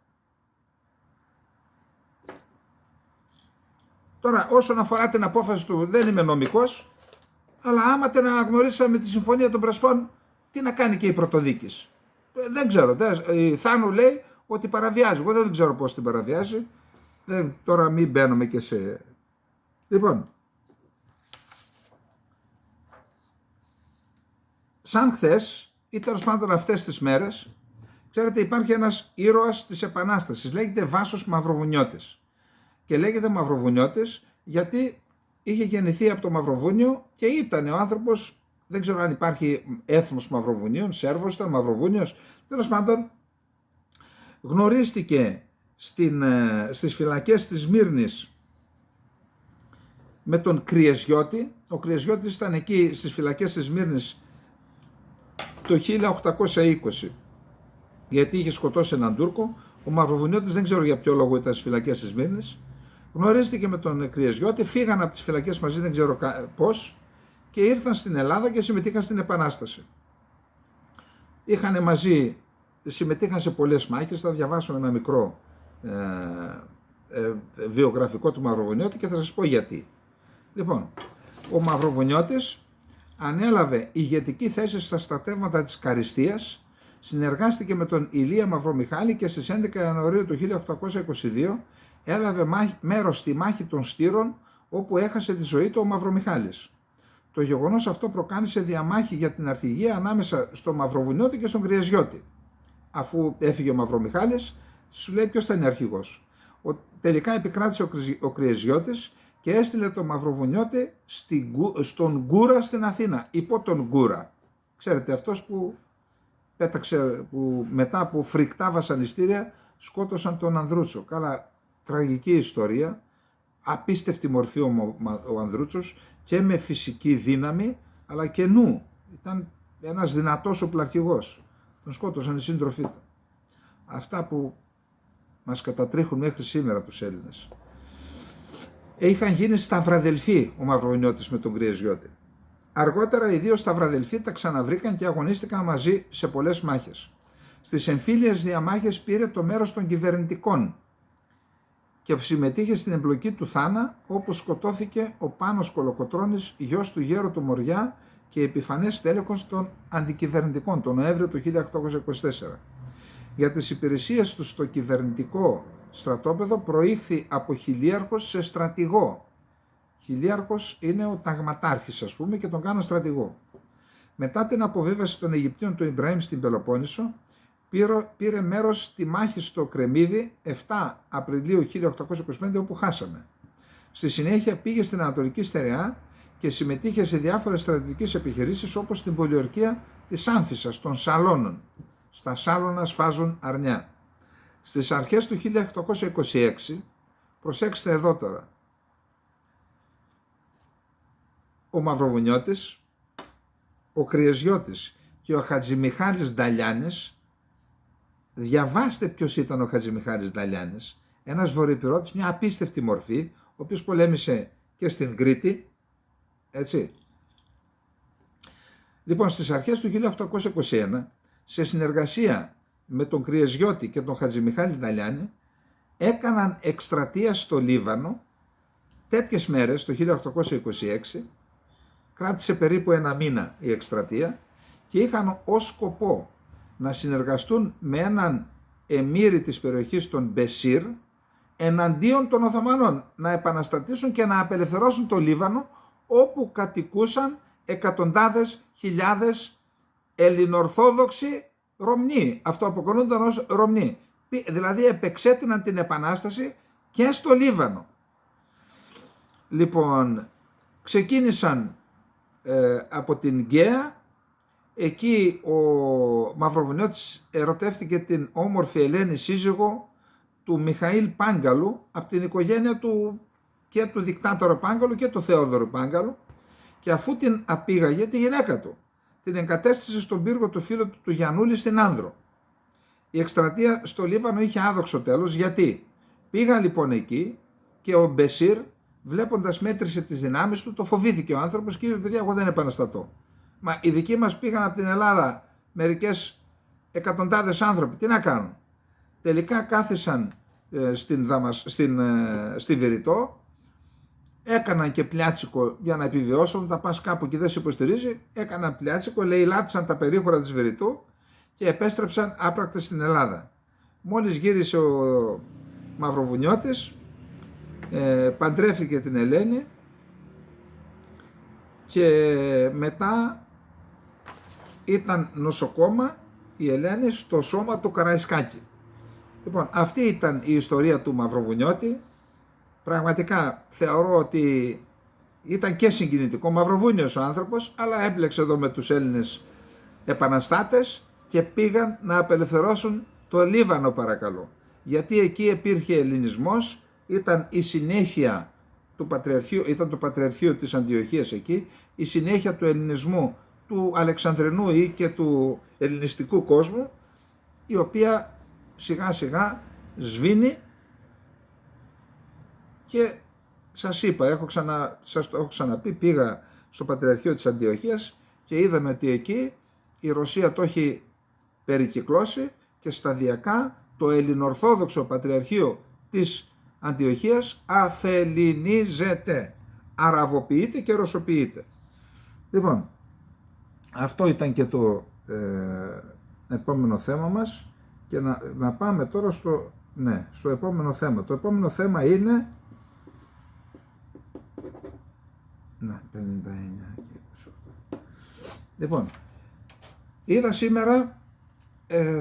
Τώρα, όσον αφορά την απόφαση του, δεν είμαι νομικός, αλλά άμα την αναγνωρίσαμε τη Συμφωνία των Πρεσπών, τι να κάνει και η Πρωτοδίκης? Δεν ξέρω. Η Θάνου λέει ότι παραβιάζει. Εγώ δεν ξέρω πώς την παραβιάζει. Τώρα μην μπαίνουμε και σε... Λοιπόν, σαν χθες ή τέλος πάντων αυτές τις μέρες, ξέρετε, υπάρχει ένας ήρωας της Επανάστασης, λέγεται Βάσος Μαυροβουνιώτης. Και λέγεται Μαυροβουνιώτης γιατί είχε γεννηθεί από το Μαυροβούνιο και ήταν ο άνθρωπος, δεν ξέρω αν υπάρχει έθνος Μαυροβουνίων, Σέρβος ήταν, Μαυροβούνιος, τέλος πάντων γνωρίστηκε στις φυλακές της Σμύρνης με τον Κριεζιώτη. Ο Κριεζιώτης ήταν εκεί στις φυλακές της Σμύρνης το 1820. Γιατί είχε σκοτώσει έναν Τούρκο. Ο Μαυροβουνιώτης δεν ξέρω για ποιο λόγο ήταν στις φυλακές της Σμύρνης. Γνωρίστηκε με τον Κριεζιώτη, φύγαν από τις φυλακές μαζί, δεν ξέρω πώς, και ήρθαν στην Ελλάδα και συμμετείχαν στην Επανάσταση. Είχαν μαζί, συμμετείχαν σε πολλές μάχες, θα διαβάσω ένα μικρό βιογραφικό του Μαυροβουνιώτη και θα σας πω γιατί. Λοιπόν, ο Μαυροβουνιώτης ανέλαβε ηγετική θέση στα στρατεύματα της Καριστίας, συνεργάστηκε με τον Ηλία Μαυρομιχάλη και στις 11 Ιανουαρίου του 1822 έλαβε μέρος στη μάχη των Στήρων, όπου έχασε τη ζωή του ο Μαυρομιχάλης. Το γεγονός αυτό προκάλεσε διαμάχη για την αρχηγία ανάμεσα στον Μαυροβουνιώτη και στον Κριεζιώτη. Αφού έφυγε ο Μαυρομιχάλης, σου λέει ποιος θα είναι αρχηγός. Τελικά επικράτησε ο Κρυεζιώτης και έστειλε τον Μαυροβουνιώτη στον Γκούρα στην Αθήνα, υπό τον Γκούρα. Ξέρετε, αυτός που πέταξε, που μετά από φρικτά βασανιστήρια σκότωσαν τον Ανδρούτσο. Καλά, τραγική ιστορία, απίστευτη μορφή ο Ανδρούτσος και με φυσική δύναμη, αλλά και νου. Ήταν ένας δυνατός οπλαρχηγός. Τον σκότωσαν οι σύντροφοί του. Αυτά που μας κατατρίχουν μέχρι σήμερα τους Έλληνες. Είχαν γίνει σταυραδελφοί ο Μαυροβουνιώτης με τον Κρυεζιώτη. Αργότερα οι δύο σταυραδελφοί τα ξαναβρήκαν και αγωνίστηκαν μαζί σε πολλές μάχες. Στις εμφύλιες διαμάχες πήρε το μέρος των κυβερνητικών και συμμετείχε στην εμπλοκή του Θάνα, όπου σκοτώθηκε ο Πάνος Κολοκοτρώνης, γιος του γέρου του Μοριά και επιφανές τέλεχος των αντικυβερνητικών, τον Νοέμβριο του 1824. Για τις υπηρεσίες του στο κυβερνητικό στρατόπεδο προήχθη από χιλίαρχος σε στρατηγό. Χιλίαρχος είναι ο ταγματάρχης, ας πούμε, και τον κάναν στρατηγό. Μετά την αποβίβαση των Αιγυπτίων του Ιμπραήμ στην Πελοπόννησο, πήρε μέρος στη μάχη στο Κρεμμύδι 7 Απριλίου 1825, όπου χάσαμε. Στη συνέχεια πήγε στην Ανατολική Στερεά και συμμετείχε σε διάφορες στρατιωτικές επιχειρήσεις, όπως την πολιορκία της Άμφισσας των Σαλώνων. Στα Σάλωνα σφάζουν αρνιά. Στις αρχές του 1826, προσέξτε εδώ τώρα, ο Μαυροβουνιώτης, ο Κρυεζιώτης και ο Χατζημιχάλης Νταλιάνης, διαβάστε ποιος ήταν ο Χατζημιχάλης Νταλιάνης, ένας βορειοπυρώτης, μια απίστευτη μορφή, ο οποίος πολέμησε και στην Κρήτη, έτσι. Λοιπόν, στις αρχές του 1821, σε συνεργασία με τον Κρυεζιώτη και τον Χατζημιχάλη Νταλιάνη, έκαναν εκστρατεία στο Λίβανο τέτοιες μέρες, το 1826, κράτησε περίπου ένα μήνα η εκστρατεία και είχαν ως σκοπό να συνεργαστούν με έναν εμμύρη της περιοχής των Μπεσίρ εναντίον των Οθωμανών, να επαναστατήσουν και να απελευθερώσουν το Λίβανο, όπου κατοικούσαν εκατοντάδες χιλιάδες ελληνορθόδοξοι Ρωμνοί, αυτοαποκαλούνταν ως Ρωμνοί, δηλαδή επεξέτειναν την Επανάσταση και στο Λίβανο. Λοιπόν, ξεκίνησαν από την Γκαία, εκεί ο Μαυροβουνιώτης ερωτεύτηκε την όμορφη Ελένη σύζυγο του Μιχαήλ Πάγκαλου, από την οικογένεια του και του δικτάτορα Πάγκαλου και του Θεόδωρου Πάγκαλου, και αφού την απήγαγε, τη γυναίκα του την εγκατέστησε στον πύργο του φίλου του Γιαννούλη στην Άνδρο. Η εκστρατεία στο Λίβανο είχε άδοξο τέλος, γιατί πήγαν λοιπόν εκεί και ο Μπεσίρ, βλέποντας μέτρησε τις δυνάμεις του, το φοβήθηκε ο άνθρωπος και είπε: παιδιά, εγώ δεν επαναστατώ. Μα οι δικοί μας πήγαν από την Ελλάδα μερικές εκατοντάδες άνθρωποι, τι να κάνουν. Τελικά κάθισαν στη Βηρητό, έκαναν και πλιάτσικο για να επιβιώσουν, τα πας κάπου και δεν σε υποστηρίζει, έκαναν πλιάτσικο, λαιλάτισαν τα περίχωρα της Βηρητού και επέστρεψαν άπρακτες στην Ελλάδα. Μόλις γύρισε ο Μαυροβουνιώτης, παντρεύτηκε την Ελένη και μετά ήταν νοσοκόμα η Ελένη στο σώμα του Καραϊσκάκη. Λοιπόν, αυτή ήταν η ιστορία του Μαυροβουνιώτη. Πραγματικά θεωρώ ότι ήταν και συγκινητικό, μαυροβούνιος ο άνθρωπος, αλλά έμπλεξε εδώ με τους Έλληνες επαναστάτες και πήγαν να απελευθερώσουν το Λίβανο, παρακαλώ. Γιατί εκεί υπήρχε ελληνισμός, ήταν η συνέχεια του Πατριαρχείου, ήταν το Πατριαρχείο της Αντιοχίας εκεί, η συνέχεια του ελληνισμού, του Αλεξανδρινού ή και του ελληνιστικού κόσμου, η οποία σιγά σιγά σβήνει. Και σας είπα, σας το έχω ξαναπεί, πήγα στο Πατριαρχείο της Αντιοχίας και είδαμε ότι εκεί η Ρωσία το έχει περικυκλώσει και σταδιακά το ελληνορθόδοξο Πατριαρχείο της Αντιοχίας αφελληνίζεται, αραβοποιείται και ρωσοποιείται. Λοιπόν, αυτό ήταν και το επόμενο θέμα μας και να πάμε τώρα στο επόμενο θέμα. Το επόμενο θέμα είναι 59 και 28. Λοιπόν, είδα σήμερα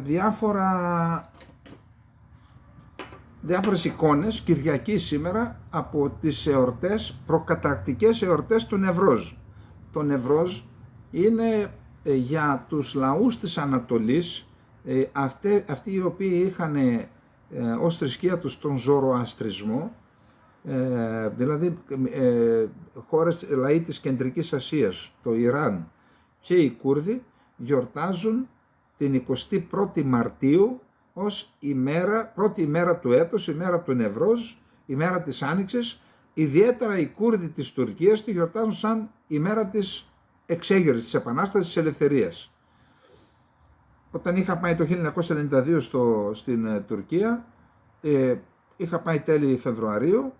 διάφορα διάφορες εικόνες Κυριακή σήμερα από τις εορτές, προκαταρκτικές εορτές του Νεβρόζ. Το Νεβρόζ είναι για τους λαούς της Ανατολής, αυτοί οι οποίοι είχαν ως θρησκεία τους τον Ζωροαστρισμό, δηλαδή χώρες, λαοί της Κεντρικής Ασίας, το Ιράν και οι Κούρδοι γιορτάζουν την 21η Μαρτίου ως πρώτη ημέρα του έτους, ημέρα του Νεβρόζ, ημέρα της Άνοιξης. Ιδιαίτερα οι Κούρδοι της Τουρκίας τη γιορτάζουν σαν ημέρα της εξέγερσης, της Επανάστασης, της Ελευθερίας. Όταν είχα πάει το 1992 στην Τουρκία, είχα πάει τέλη Φεβρουαρίου,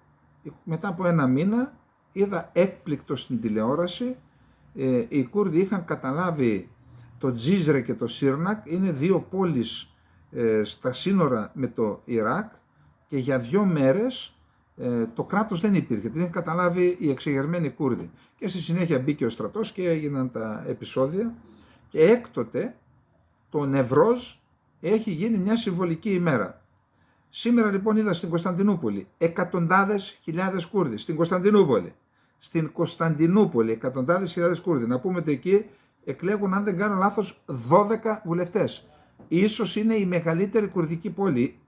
μετά από ένα μήνα είδα έκπληκτο στην τηλεόραση, οι Κούρδοι είχαν καταλάβει το Τζίζρε και το Σίρνακ, είναι δύο πόλεις στα σύνορα με το Ιράκ, και για 2 μέρες το κράτος δεν υπήρχε, την είχαν καταλάβει οι εξεγερμένοι Κούρδοι. Και στη συνέχεια μπήκε ο στρατός και έγιναν τα επεισόδια, και έκτοτε το Νεβρόζ έχει γίνει μια συμβολική ημέρα. Σήμερα λοιπόν είδα στην Κωνσταντινούπολη εκατοντάδες χιλιάδες Κούρδοι, στην Κωνσταντινούπολη. Στην Κωνσταντινούπολη εκατοντάδες χιλιάδες Κούρδοι. Να πούμε ότι εκεί εκλέγουν, αν δεν κάνω λάθος, 12 βουλευτές. Ίσως είναι η μεγαλύτερη κουρδική πόλη,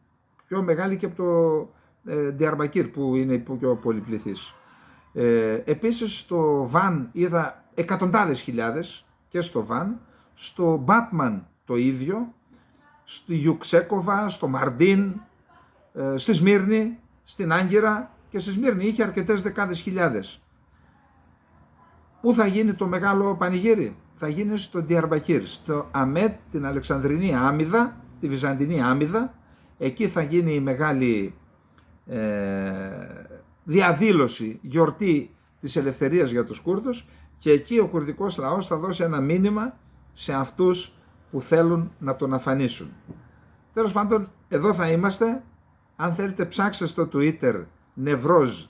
πιο μεγάλη και από το Διαρμπακύρ που είναι πιο πολυπληθής. Επίσης στο Βαν είδα εκατοντάδες χιλιάδες και στο Βαν, στο Μπάτμαν το ίδιο, στη Γιουξέκοβα, στο Μαρντίν, στη Σμύρνη, στην Άγκυρα, και στη Σμύρνη είχε αρκετές δεκάδες χιλιάδες. Πού θα γίνει το μεγάλο πανηγύρι? Θα γίνει στο Διαρμπακύρ, στο Αμέτ, την Αλεξανδρινή Άμυδα, τη Βυζαντινή Άμυδα. Εκεί θα γίνει η μεγάλη διαδήλωση, γιορτή της ελευθερίας για τους Κούρδους, και εκεί ο κουρδικός λαός θα δώσει ένα μήνυμα σε αυτούς που θέλουν να τον αφανίσουν. Τέλος πάντων, εδώ θα είμαστε. Αν θέλετε, ψάξτε στο Twitter Νεβρόζ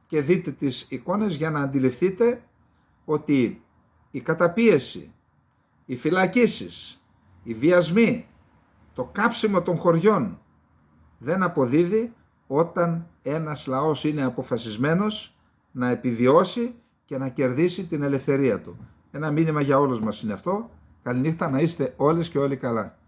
και δείτε τις εικόνες για να αντιληφθείτε ότι η καταπίεση, οι φυλακίσεις, οι βιασμοί, το κάψιμο των χωριών δεν αποδίδει όταν ένας λαός είναι αποφασισμένος να επιβιώσει και να κερδίσει την ελευθερία του. Ένα μήνυμα για όλους μας είναι αυτό. Καληνύχτα, να είστε όλες και όλοι καλά.